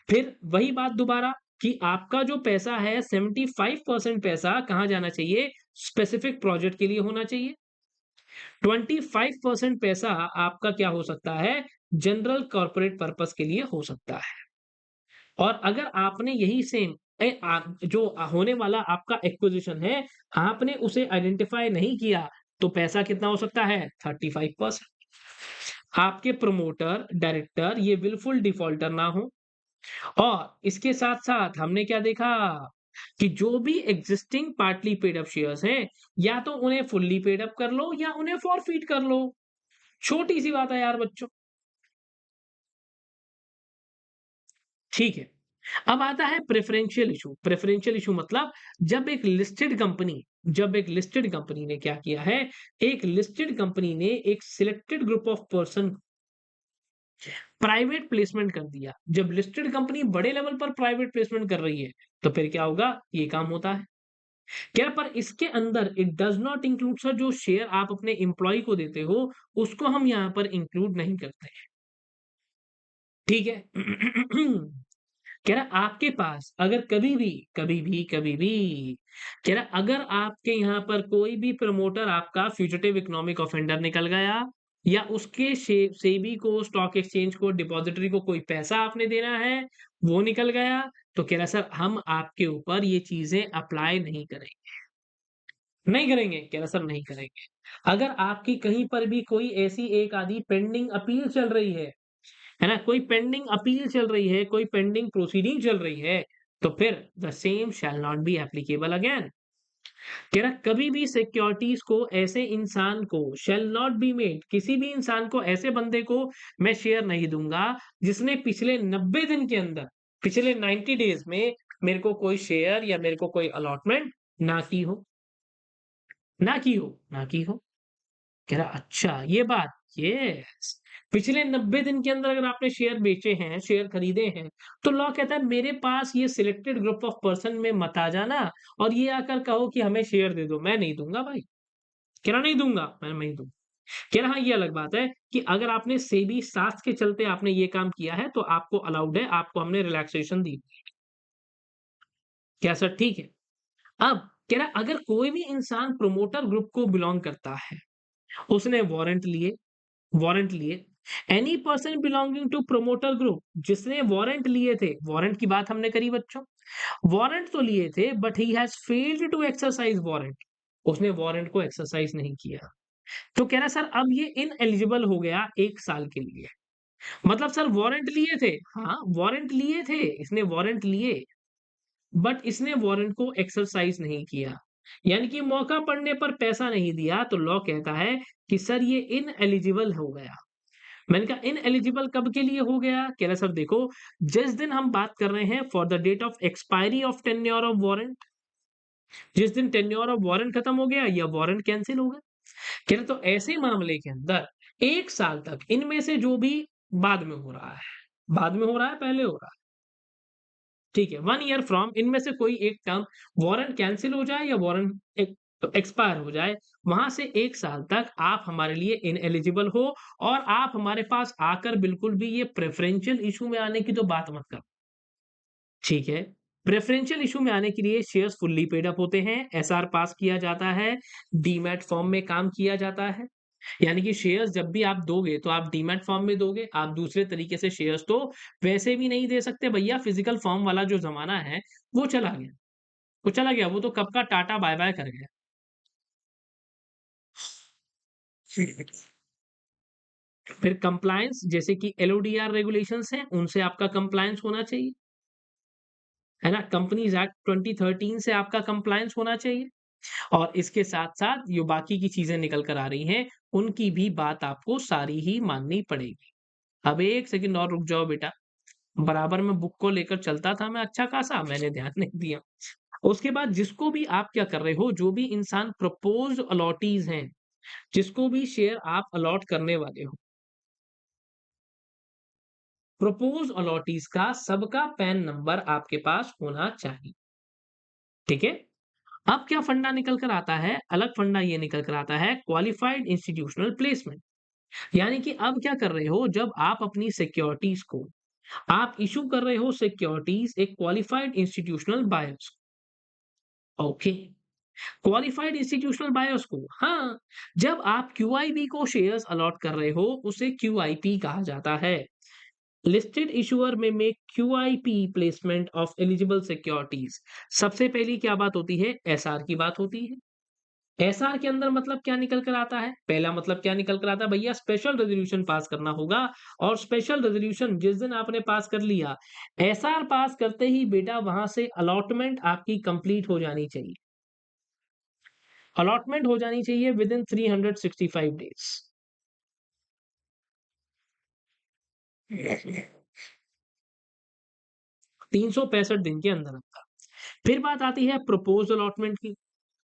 फिर वही बात दोबारा कि आपका जो पैसा है 75% पैसा कहाँ जाना चाहिए? स्पेसिफिक प्रोजेक्ट के लिए होना चाहिए। 25% पैसा आपका क्या हो सकता है? जनरल कॉर्पोरेट पर्पस के लिए हो सकता है। और अगर आपने यही सेम जो होने वाला आपका एक्विजिशन है, आपने उसे आइडेंटिफाई नहीं किया, तो पैसा कितना हो सकता है? 35%। आपके प्रमोटर, डायरेक्टर ये विलफुल डिफॉल्टर ना हो। और इसके साथ-साथ हमने क्या देखा कि जो भी existing partly paid up shares हैं, या तो उन्हें फुल्ली पेड अप कर लो या उन्हें फॉरफीट कर लो। छोटी-सी बात है यार बच्चों, ठीक है। अब आता है प्रेफ़रेंशियल इश्यू। प्रेफ़रेंशियल इश्यू मतलब जब एक लिस्टेड कंपनी ने क्या किया है, एक लिस्टेड कंपनी ने एक selected group of person private placement कर दिया। जब लिस्टेड कंपनी बड़े लेवल पर प्राइवेट प्लेसमेंट कर रही है, तो फिर क्या होगा? ये काम होता है। क्या पर इसके अंदर it does not include sir जो शेयर आप अपने एम्प्लॉयी को देते हो, उसको हम यहाँ पर इंक्लूड नहीं करते हैं। ठीक है? कह रहा आपके पास अगर कह रहा अगर आपके यहाँ पर कोई भी प्रमोटर आपका फ्यूजिटिव इकोनॉमिक ऑफेंडर निकल गया या उसके सेबी को, स्टॉक एक्सचेंज को, डिपॉजिटरी को कोई पैसा आपने देना है, वो निकल गया, तो कह रहा सर हम आपके ऊपर ये चीज़ें अप्लाई नहीं करेंगे। नहीं करेंगे? कह रहा सर नहीं करेंगे। अगर आपकी कहीं पर भी कोई ऐसी एक आधी पेंडिंग अपील चल रही है ना? कोई पेंडिंग अपील चल रही है, कोई पेंडिंग प्रोसीडिंग चल रही है, तो फिर the same shall not be applicable again. कह रहा कभी भी सिक्योरिटीज को ऐसे इंसान को शैल नॉट बी मेड, किसी भी इंसान को, ऐसे बंदे को मैं शेयर नहीं दूंगा जिसने पिछले 90 दिन के अंदर, पिछले 90 डेज में मेरे को कोई शेयर या मेरे को कोई अलॉटमेंट ना की हो, ना की हो, ना की हो। कह रहा अच्छा ये बात, यस, पिछले 90 दिन के अंदर अगर आपने शेयर बेचे हैं, शेयर खरीदे हैं, तो लॉ कहता है मेरे पास ये सिलेक्टेड ग्रुप ऑफ पर्सन में मत आ जाना और ये आकर कहो कि हमें शेयर दे दो, मैं नहीं दूंगा भाई। कह रहा नहीं दूंगा, मैं नहीं दूंगा। कह रहा हाँ, ये अलग बात है कि अगर आपने सेबी साथ के चलते आपने ये काम किया है तो आपको अलाउड है, आपको हमने रिलैक्सेशन दी। क्या सर ठीक है? अब कह रहा अगर कोई भी इंसान प्रोमोटर ग्रुप को बिलोंग करता है, उसने वारंट लिए, any person belonging to promoter group, जिसने वारंट लिए थे, वारंट की बात हमने करी बच्चों, वारंट तो लिए थे but he has failed to exercise warrant, उसने वारंट को एक्सरसाइज नहीं किया, तो कह रहा सर अब ये इनएलिजिबल हो गया 1 साल के लिए। मतलब सर वारंट लिए थे, हाँ वारंट लिए थे, इसने वारंट लिए बट इसने वारंट को एक्सरसाइज नहीं किया, यानी कि मौका पड़ने पर पैसा नहीं दिया, तो लॉ कहता है कि सर ये इनएलिजिबल हो गया। मैंने कहा इनएलिजिबल कब के लिए हो गया? कह रहा सर देखो, जिस दिन हम बात कर रहे हैं for the date of expiry of tenure of warrant, जिस दिन टेन्योर ऑफ वारंट खत्म हो गया या वारंट कैंसिल हो गया, कह रहे तो ऐसे मामले के अंदर 1 साल तक इनमें से जो भी बाद में हो रहा है, बाद में हो रहा है, पहले हो रहा है, ठीक है, 1 ईयर फ्रॉम, इनमें से कोई एक टर्म वारंट कैंसिल हो जाए या वारंट एक्सपायर हो जाए, वहां से 1 साल तक आप हमारे लिए इनएलिजिबल हो और आप हमारे पास आकर बिल्कुल भी ये प्रेफरेंशियल इशू में आने की तो बात मत करो, ठीक है। प्रेफरेंशियल इशू में आने के लिए शेयर्स फुल्ली पेड अप होते हैं, एसआर पास किया जाता है, डीमैट फॉर्म में काम किया जाता है, यानी कि शेयर्स जब भी आप दोगे तो आप डीमैट फॉर्म में दोगे, आप दूसरे तरीके से शेयर्स तो वैसे भी नहीं दे सकते भैया, फिजिकल फॉर्म वाला जो जमाना है वो चला गया, वो चला गया, वो तो कब का टाटा बाय बाय कर गया। फिर कंप्लायंस, जैसे कि एलओडीआर रेगुलेशंस हैं, उनसे आपका कंप्लायंस होना चाहिए, है ना? कंपनीज एक्ट 2013 से आपका कंप्लायंस होना चाहिए और इसके साथ-साथ जो बाकी की चीज़ें निकल कर आ रही हैं, उनकी भी बात आपको सारी ही माननी पड़ेगी। अब 1 सेकंड और रुक जाओ बेटा, बराबर में बुक को लेकर चलता था मैं अच्छा खासा, मैंने ध्यान नहीं दिया। उसके बाद जिसको भी आप क्या कर रहे हो, जो भी इंसान प्रपोज्ड अलॉटीज़ हैं, जिसको भी शेयर आप अलॉट करने वाले हो, प्रपोज्ड अलॉटीज़ का सबका पैन नंबर आपके पास होना चाहिए, ठीक है? अब क्या फंडा निकल कर आता है, अलग फंडा ये निकल कर आता है क्वालिफाइड इंस्टीट्यूशनल प्लेसमेंट। यानी कि अब क्या कर रहे हो, जब आप अपनी सिक्योरिटीज को आप इश्यू कर रहे हो सिक्योरिटीज एक qualified institutional buyers, okay, qualified institutional buyers को, हाँ, जब आप क्यूआईबी को शेयर्स अलॉट कर रहे हो उसे क्यूआईपी कहा जाता है। लिस्टेड इशूअर में make QIP placement of eligible securities. सबसे पहली क्या बात होती है, एसआर की बात होती है। एसआर के अंदर मतलब क्या निकल कर आता है, पहला मतलब क्या निकल कर आता है भैया, स्पेशल रेजोल्यूशन पास करना होगा और स्पेशल रेजोल्यूशन जिस दिन आपने पास कर लिया, एसआर पास करते ही बेटा वहां से अलॉटमेंट आपकी कंप्लीट हो जानी चाहिए, अलॉटमेंट हो जानी चाहिए विद इन 365 डेज, 365 दिन के अंदर अंदर। फिर बात आती है प्रपोज अलॉटमेंट की,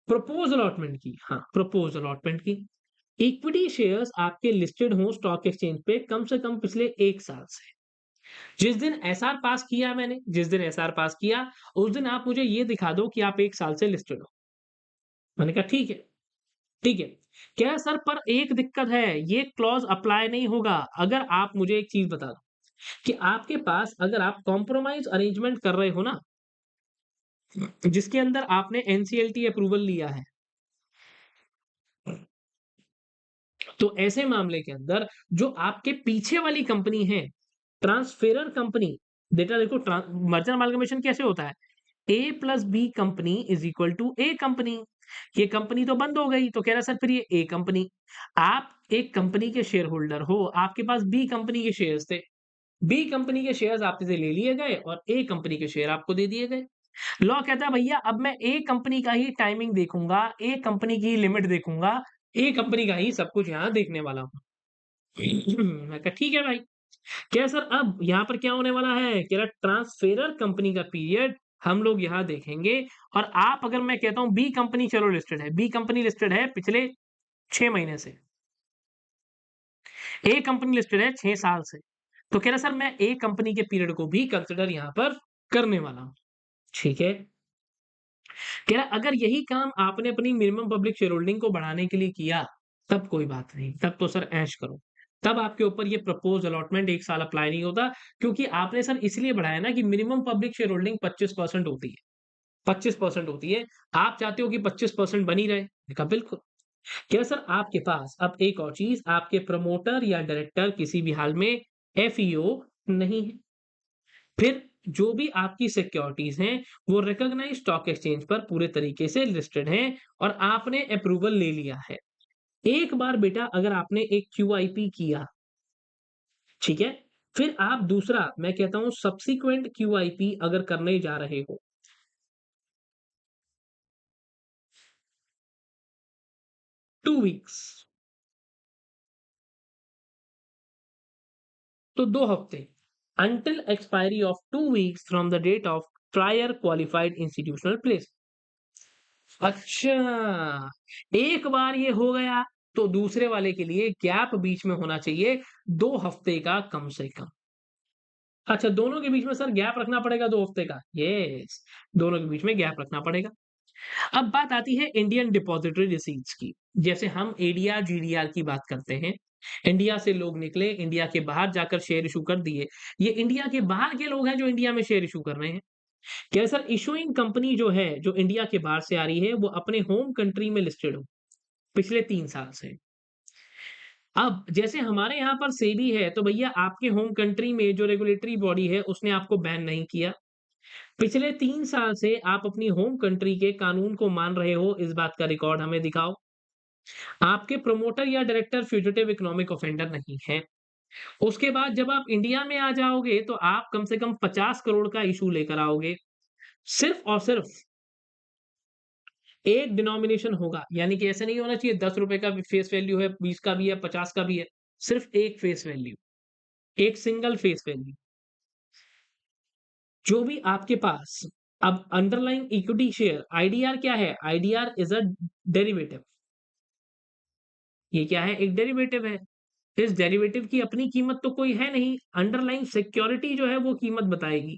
प्रपोज अलॉटमेंट की, हाँ प्रपोज अलॉटमेंट की, इक्विटी शेयर्स आपके लिस्टेड हों स्टॉक एक्सचेंज पे कम से कम पिछले 1 साल से। जिस दिन एसआर पास किया मैंने, जिस दिन एसआर पास किया, उस दिन आप मुझे ये दिखा दो कि आप 1 साल से लिस्टेड हो। मैंने कहा ठीक है, ठीक है। क्या सर पर एक दिक्कत है, ये क्लॉज़ अप्लाई नहीं होगा। अगर आप मुझे एक चीज़ बता दो कि आपके पास अगर आप कॉम्प्रोमाइज़ अरेंजमेंट कर रहे हो ना, जिसके अंदर आपने एनसीएलटी अप्रूवल लिया है, तो ऐसे मामले के अंदर जो आपके पीछे वाली कंपनी है, ट्रांसफेरर कंपनी, बेटा देखो मर्जर अमाल्गमेशन कैसे होता है? A plus B company is equal to A company. ये कंपनी तो बंद हो गई, तो कह रहा सर फिर ये ए कंपनी। आप एक कंपनी के शेयर होल्डर हो, आपके पास बी कंपनी के शेयर्स थे, बी कंपनी के शेयर्स आपसे ले लिए गए और ए कंपनी के शेयर आपको दे दिए गए। लॉ कहता है भैया अब मैं ए कंपनी का ही टाइमिंग देखूंगा, ए कंपनी की लिमिट देखूंगा, ए कंपनी का ही सब कुछ यहाँ देखने वाला हूँ। मैं कहा ठीक है भाई। क्या सर अब यहाँ पर क्या होने वाला है? कह रहा ट्रांसफेरर कंपनी का पीरियड हम लोग यहाँ देखेंगे और आप अगर मैं कहता हूँ बी कंपनी चलो लिस्टेड है, बी कंपनी लिस्टेड है पिछले 6 महीने से, ए कंपनी लिस्टेड है 6 साल से। तो कह रहा सर मैं ए कंपनी के पीरियड को भी कंसिडर यहाँ पर करने वाला हूँ। ठीक है। कह रहा अगर यही काम आपने अपनी मिनिमम पब्लिक शेयर होल्डिंग को बढ़ाने के लिए किया, तब कोई बात नहीं, तब तो सर ऐश करो। तब आपके ऊपर ये प्रपोज्ड अलॉटमेंट 1 साल अप्लाई नहीं होता, क्योंकि आपने सर इसलिए बढ़ाया ना कि मिनिमम पब्लिक शेयर होल्डिंग 25% होती है, 25% होती है। आप चाहते हो कि 25% बनी रहे? मैंने कहा बिल्कुल। क्या सर आपके पास अब एक और चीज़, आपके प्रमोटर या डायरेक्टर किसी भी हाल में एफईओ नहीं है। फिर जो भी आपकी सिक्योरिटीज़ हैं, वो रिकॉग्नाइज्ड स्टॉक एक्सचेंज पर पूरे तरीके से लिस्टेड हैं और आपने अप्रूवल ले लिया है। एक बार बेटा अगर आपने एक क्यूआईपी किया, ठीक है? फिर आप दूसरा मैं कहता हूँ सब्सीक्वेंट क्यूआईपी अगर करने जा रहे हो, 2 वीक्स तो 2 हफ्ते until expiry of 2 weeks from the date of prior qualified institutional place। अच्छा, एक बार ये हो गया तो दूसरे वाले के लिए गैप बीच में होना चाहिए 2 हफ्ते का कम से कम। अच्छा, दोनों के बीच में सर गैप रखना पड़ेगा 2 हफ्ते का? यस, दोनों के बीच में गैप रखना पड़ेगा। अब बात आती है इंडियन डिपॉजिटरी रिसीट्स की। जैसे हम एडीआर, जीडीआर की बात करते हैं। इंडिया से लोग निकले, इंडिया के बाहर जाकर शेयर इश्यू कर दिए। ये इंडिया के बाहर के लोग हैं जो इंडिया में शेयर इश्यू कर रहे हैं। क्या सर इश्यूइंग कंपनी जो है, जो इंडिया के बाहर से आ रही है, वो अपने होम कंट्री में लिस्टेड हो, पिछले 3 साल से। अब जैसे हमारे यहाँ पर सेबी है, तो भैया आपके होम कंट्री में जो रेगुलेटरी बॉडी है, उसने आपको बैन नहीं किया। पिछले 3 साल से आप अपनी होम कंट्री के कानून को मान रहे हो, इस बात का रिकॉर्ड हमें दिखाओ। आपके प्रमोटर या डायरेक्टर फ्यूजिटिव इकोनॉमिक ऑफेंडर नहीं है। उसके बाद जब आप इंडिया में आ जाओगे, तो आप कम से कम 50 करोड़ का इश्यू लेकर आओगे। सिर्फ और सिर्फ एक डिनोमिनेशन होगा, यानी कि ऐसा नहीं होना चाहिए 10 रुपए का भी फेस वैल्यू है, 20 का भी है, 50 का भी है। सिर्फ एक फेस वैल्यू, एक सिंगल फेस वैल्यू। जो भी आपके पास अब अंडरलाइंग इक्विटी शेयर आईडीआर क्या है? IDR is a derivative. ये क्या है? एक डेरिवेटिव है। इस डेरिवेटिव की अपनी कीमत तो कोई है नहीं, अंडरलाइंग सिक्योरिटी जो है वो कीमत बताएगी।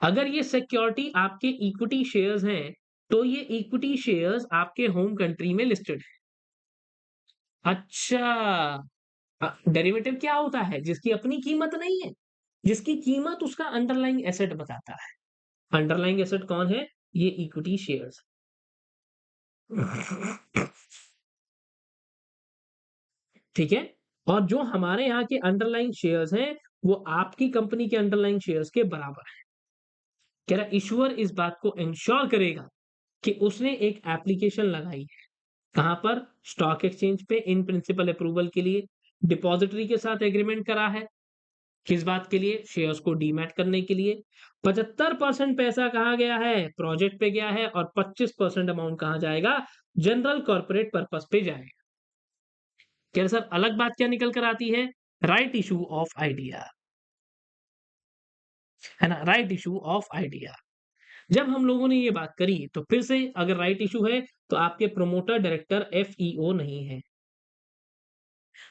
अगर ये सिक्योरिटी आपके इक्विटी शेयर्स हैं, तो ये इक्विटी शेयर्स आपके होम कंट्री में लिस्टेड है। अच्छा, डेरिवेटिव क्या होता है? जिसकी अपनी कीमत नहीं है, जिसकी कीमत उसका अंडरलाइंग एसेट बताता है। अंडरलाइंग एसेट कौन है? ये इक्विटी शेयर्स। ठीक है? और जो हमारे यहाँ के अंडरलाइंग शेयर्स हैं, वो आपकी कंपनी के अंडरलाइंग शेयर्स के बराबर है। कह रहा इश्यूअर इस बात को इंश्योर करेगा कि उसने एक एप्लीकेशन लगाई है। कहाँ पर? स्टॉक एक्सचेंज पे इन प्रिंसिपल अप्रूवल के लिए, डिपॉजिटरी के साथ एग्रीमेंट करा है। किस बात के लिए? शेयर्स को डीमैट करने के लिए। 75% पैसा कहाँ गया है? प्रोजेक्ट पे गया है और 25% अमाउंट कहाँ जाएगा? जनरल कॉर्पोरेट पर्पस पे जाएगा। क्या सर अलग बात क्या निकल कर आती है? राइट इशू ऑफ आइडिया, है ना? Right issue of idea. जब हम लोगों ने ये बात करी, तो फिर से अगर राइट इशू है, तो आपके प्रमोटर डायरेक्टर एफईओ नहीं है।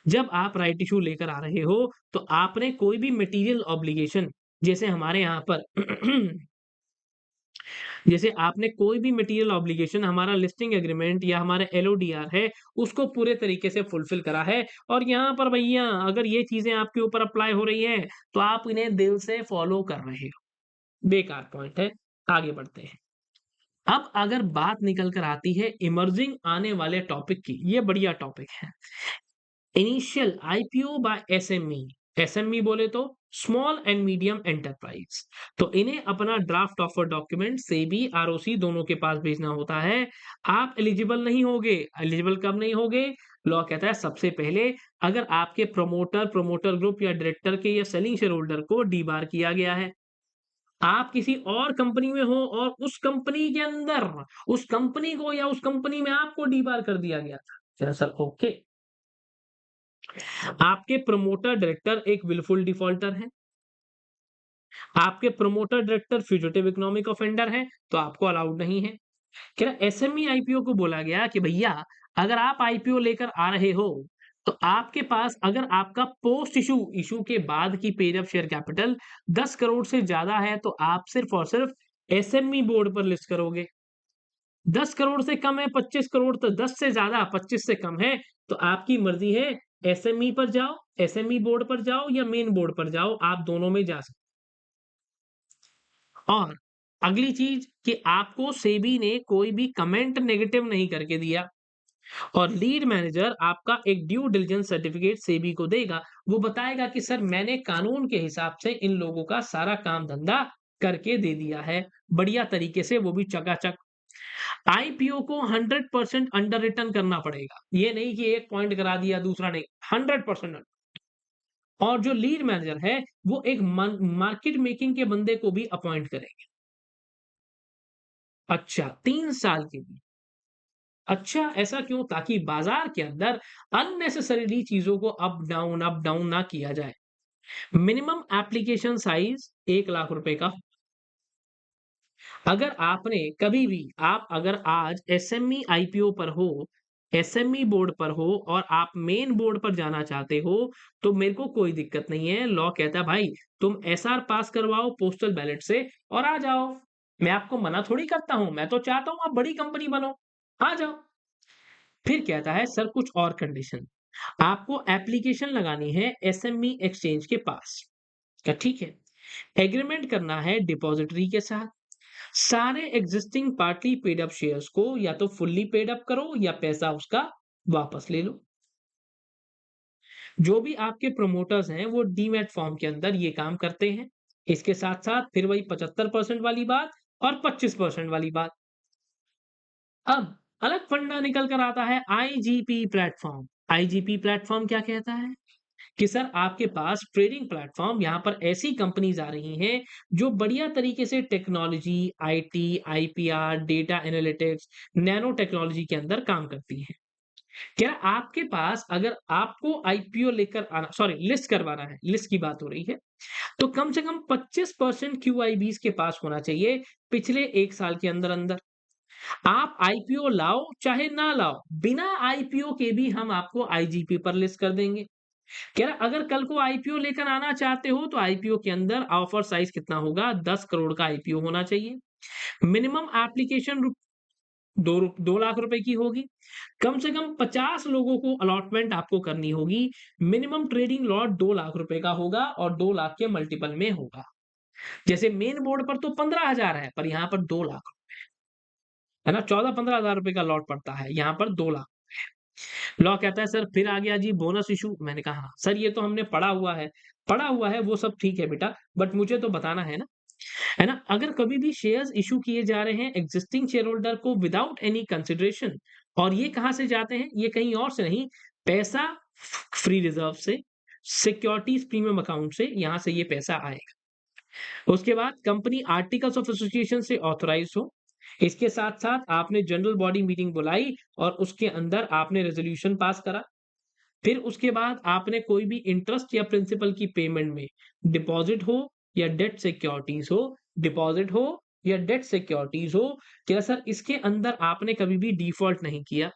जब आप राइट इश्यू लेकर आ रहे हो, तो आपने कोई भी मटेरियल ऑब्लिगेशन, जैसे हमारे यहाँ पर जैसे आपने कोई भी मटेरियल ऑब्लिगेशन, हमारा लिस्टिंग एग्रीमेंट या हमारा एलओडीआर है, उसको पूरे तरीके से फुलफिल करा है। और यहाँ पर भैया अगर ये चीजें आपके ऊपर अप्लाई हो रही हैं, तो आप इन्हें दिल से फॉलो कर रहे हो। बेकार पॉइंट है, आगे बढ़ते हैं। अब अगर बात निकल कर आती है इमर्जिंग आने वाले टॉपिक की, ये बढ़िया टॉपिक है। Initial IPO by SME. SME बोले तो स्मॉल एंड मीडियम एंटरप्राइज। तो इन्हें अपना draft offer document SEBI ROC दोनों के पास भेजना होता है। आप एलिजिबल नहीं होगे। एलिजिबल कब नहीं होगे? लॉ कहता है सबसे पहले अगर आपके प्रमोटर ग्रुप या डायरेक्टर के या सेलिंग शेयर होल्डर को डीबार किया गया है। आप किसी और कंपनी में हो और उस कंपनी के अंदर उस कंपनी को या उस कंपनी में आपको डीबार कर दिया गया था। क्या सर ओके? आपके प्रमोटर डायरेक्टर एक विलफुल डिफॉल्टर हैं, आपके promoter director fugitive economic offender हैं, तो आपको अलाउड नहीं है। कह रहा एसएमई आईपीओ को बोला गया कि भैया अगर आप आईपीओ लेकर आ रहे हो, तो आपके पास अगर आपका पोस्ट इश्यू इश्यू के बाद की paid up share capital 10 crore से ज़्यादा है, तो आप सिर्फ़ और सिर्फ़ एसएमई बोर्ड पर लिस्ट करोगे। 10 करोड़ से कम है 25 करोड़ तो 10 से ज़्यादा 25 से कम है, तो आपकी मर्ज़ी है एसएमई पर जाओ, एसएमई बोर्ड पर जाओ या मेन बोर्ड पर जाओ, आप दोनों में जा सकते हो। और अगली चीज़ कि आपको सेबी ने कोई भी कमेंट नेगेटिव नहीं करके दिया और लीड मैनेजर आपका एक ड्यू डिलिजेंस सर्टिफिकेट सेबी को देगा। वो बताएगा कि सर मैंने कानून के हिसाब से इन लोगों का सारा काम-धंधा करके दे दिया है, बढ़िया तरीके से वो भी चकाचक। आईपीओ को 100% अंडर रिटर्न करना पड़ेगा। ये नहीं कि एक पॉइंट करा दिया दूसरा नहीं, 100% और जो लीड मैनेजर है वो एक मार्केट मेकिंग के बंदे को भी अपॉइंट करेंगे। अच्छा 3 साल के लिए। अच्छा ऐसा क्यों? ताकि बाजार के अंदर अननेसेसरीली चीजों को अप डाउन ना किया जाए। मिनिमम एप्लीकेशन साइज 1 लाख रुपए का। अगर आपने कभी भी आप अगर आज एसएमई आईपीओ पर हो, एसएमई बोर्ड पर हो और आप मेन बोर्ड पर जाना चाहते हो, तो मेरे को कोई दिक्कत नहीं है। लॉ कहता है भाई तुम एसआर पास करवाओ पोस्टल बैलेट से और आ जाओ। मैं आपको मना थोड़ी करता हूँ, मैं तो चाहता हूँ आप बड़ी कंपनी बनो, आ जाओ। फिर कहता है सर कुछ और कंडीशन, आपको एप्लीकेशन लगानी है एसएमई एक्सचेंज के पास। क्या ठीक है? एग्रीमेंट करना है डिपॉजिटरी के साथ। सारे existing partly paid up shares को या तो फुल्ली पेड अप करो या पैसा उसका वापस ले लो। जो भी आपके प्रोमोटर्स हैं वो डीमैट फॉर्म के अंदर ये काम करते हैं। इसके साथ-साथ फिर वही 75% वाली बात और 25% वाली बात। अब अलग फंडा निकल कर आता है आईजीपी प्लेटफॉर्म। आईजीपी प्लेटफॉर्म क्या कहता है? कि सर आपके पास ट्रेडिंग प्लेटफॉर्म यहाँ पर ऐसी कंपनीज आ रही हैं जो बढ़िया तरीके से technology, IT, IPR, data analytics, nano technology के अंदर काम करती हैं। क्या आपके पास अगर आपको आईपीओ लेकर आना सॉरी लिस्ट करवाना है, लिस्ट की बात हो रही है, तो कम से कम 25% क्यूआईबीज के पास होना चाहिए पिछले 1 साल के अंदर-अंदर। आप आईपीओ लाओ चाहे ना लाओ, बिना आईपीओ के भी हम आपको आईजीपी पर लिस्ट कर देंगे। कह रहा अगर कल को आईपीओ लेकर आना चाहते हो तो आईपीओ के अंदर ऑफर साइज कितना होगा? 10 करोड़ का आईपीओ होना चाहिए। मिनिमम एप्लीकेशन 2 लाख रुपए की होगी। कम से कम 50 लोगों को अलॉटमेंट आपको करनी होगी। मिनिमम ट्रेडिंग लॉट 2 लाख रुपए का होगा और 2 लाख के मल्टीपल में होगा। जैसे मेन बोर्ड पर तो 15,000 है, पर यहाँ पर 2 लाख है ना? 14-15 हज़ार रुपए का लॉट पड़ता है, यहाँ पर 2 लाख। लॉ कहता है सर फिर आ गया जी बोनस इश्यू। मैंने कहा हाँ, सर ये तो हमने पढ़ा हुआ है वो सब ठीक है बेटा, बट मुझे तो बताना है ना? अगर कभी भी शेयर्स इश्यू किए जा रहे हैं एग्जिस्टिंग शेयर होल्डर को विदाउट एनी कंसिडरेशन और ये कहाँ से जाते हैं? ये कहीं और से नहीं, पैसा फ्री रिजर्व से, सिक्योरिटीज प्रीमियम अकाउंट से यहाँ से ये पैसा आएगा। उसके बाद कंपनी आर्टिकल्स ऑफ एसोसिएशन से ऑथराइज हो। इसके साथ-साथ आपने जनरल बॉडी मीटिंग बुलाई और उसके अंदर आपने रेज़ोल्यूशन पास करा। फिर उसके बाद आपने कोई भी इंटरेस्ट या प्रिंसिपल की पेमेंट में डिपॉज़िट हो या डेट सिक्योरिटीज़ हो डिपॉज़िट हो या डेट सिक्योरिटीज़ हो, क्या सर इसके अंदर आपने कभी भी डिफ़ॉल्ट नहीं किया।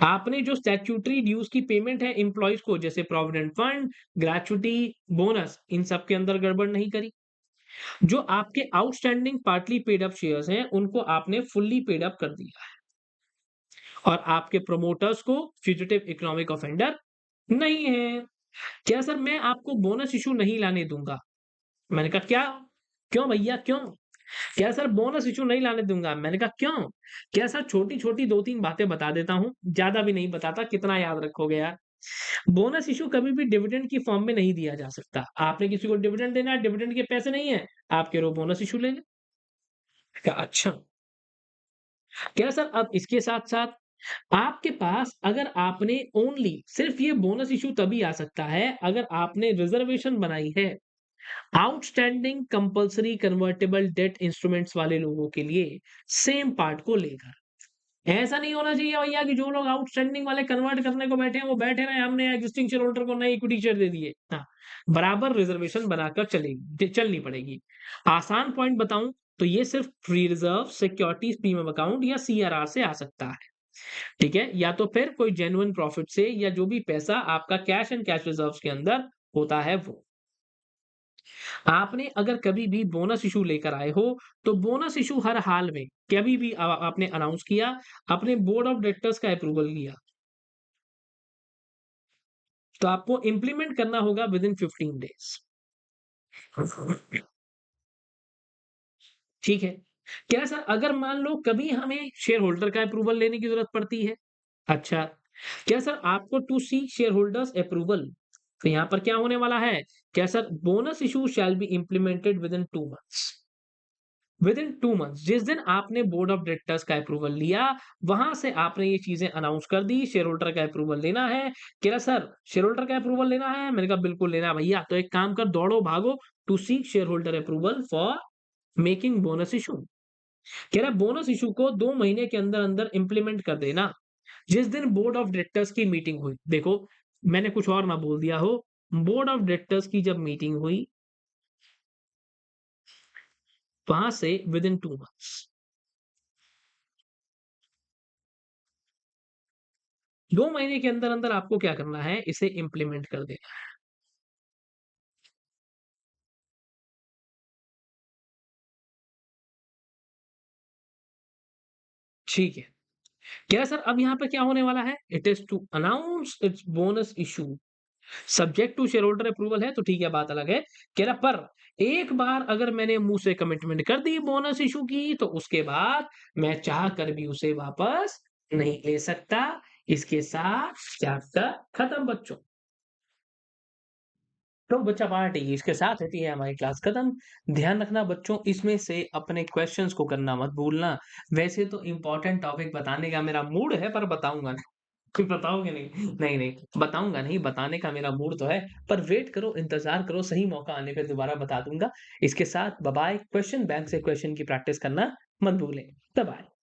आपने जो स्टैट्यूटरी ड्यूज़ की पेमेंट है एम्प्लॉइज़ को जैसे प्रोविडेंट फंड, ग्रेच्युटी, बोनस इन सब के अंदर गड़बड़ नहीं करी। जो आपके outstanding partly paid up shares हैं, उनको आपने फुल्ली पेड अप कर दिया है और आपके प्रोमोटर्स को फ्यूजिटिव इकोनॉमिक ऑफेंडर नहीं है। क्या सर मैं आपको बोनस इश्यू नहीं लाने दूँगा। मैंने कहा क्या? क्यों भैया क्यों? क्या सर बोनस इश्यू नहीं लाने दूँगा। मैंने कहा क्यों? क्या सर छोटी-छोटी 2-3 बातें बता देता हूँ, ज़्यादा भी नहीं बताता, कितना याद रखोगे यार। बोनस इश्यू कभी भी डिविडेंड की फॉर्म में नहीं दिया जा सकता। आपने किसी को डिविडेंड देना है, डिविडेंड के पैसे नहीं है, आप कह रहे हो बोनस इश्यू ले ले। कहा अच्छा। क्या सर अब इसके साथ-साथ आपके पास अगर आपने ओनली सिर्फ़ ये बोनस इश्यू तभी आ सकता है अगर आपने रिज़र्वेशन बनाई है outstanding compulsory convertible debt instruments वाले लोगों के लिए सेम पार्ट को लेकर। ऐसा नहीं होना चाहिए भैया कि जो लोग आउटस्टैंडिंग वाले कन्वर्ट करने को बैठे हैं, वो बैठे रहे, हमने एग्जिस्टिंग शेयर होल्डर को नई इक्विटी शेयर दे दिए। हाँ, बराबर रिजर्वेशन बनाकर चलनी पड़ेगी। आसान पॉइंट बताऊं तो ये सिर्फ free reserve, securities premium account या सीआरआर से आ सकता है। ठीक है, या तो फिर कोई जेन्युइन प्रॉफिट से, या जो भी पैसा आपका कैश एंड कैश रिजर्व्स के अंदर होता है वो। आपने अगर कभी भी बोनस इशू लेकर आए हो, तो बोनस इशू हर हाल में कभी भी आपने अनाउंस किया, अपने बोर्ड ऑफ डायरेक्टर्स का अप्रूवल लिया, तो आपको इंप्लीमेंट करना होगा विद इन 15 डेज। ठीक है। क्या सर, अगर मान लो कभी हमें शेयर होल्डर का अप्रूवल लेने की जरूरत पड़ती है? अच्छा, क्या सर आपको to seek share holders approval, तो यहां पर क्या होने वाला है? क्या sir, bonus issue shall be implemented within 2 months. Within 2 months, जिस दिन आपने बोर्ड ऑफ डायरेक्टर्स का अप्रूवल लिया, वहां से आपने ये चीजें अनाउंस कर दी, शेयर होल्डर का अप्रूवल लेना है। कह रहा सर, शेयर होल्डर का अप्रूवल लेना है। मैंने कहा बिल्कुल लेना है भैया, तो एक काम कर, दौड़ो भागो to seek share holder approval for making bonus issue. कह रहा बोनस इशू को 2 महीने के अंदर अंदर इंप्लीमेंट कर देना। जिस दिन बोर्ड ऑफ डायरेक्टर्स की मीटिंग हुई, देखो मैंने कुछ और ना बोल दिया हो, बोर्ड ऑफ डायरेक्टर्स की जब मीटिंग हुई, वहां से विद इन 2 मंथ्स, 2 महीने के अंदर अंदर आपको क्या करना है, इसे इंप्लीमेंट कर देना। ठीक है। क्या सर, अब यहाँ पे क्या होने वाला है? It is to announce its bonus issue subject to share holder approval है, तो ठीक है, बात अलग है। कह रहा पर एक बार अगर मैंने मुंह से कमिटमेंट कर दी बोनस इशू की, तो उसके बाद मैं चाह कर भी उसे वापस नहीं ले सकता। इसके साथ चैप्टर खत्म बच्चों। तो बच्चा पार्टी इसके साथ होती है हमारी क्लास खत्म। ध्यान रखना बच्चों, इसमें से अपने क्वेश्चंस को करना मत भूलना। वैसे तो इंपॉर्टेंट टॉपिक बताने का मेरा मूड है, पर बताऊंगा नहीं। कोई बताओगे नहीं? नहीं नहीं, बताऊंगा नहीं, बताने का मेरा मूड तो है, पर वेट करो, इंतजार करो, सही मौका आने पे दोबारा बता दूंगा। इसके साथ बाय बाय। क्वेश्चन बैंक से क्वेश्चन की प्रैक्टिस करना मत भूलें। बाय।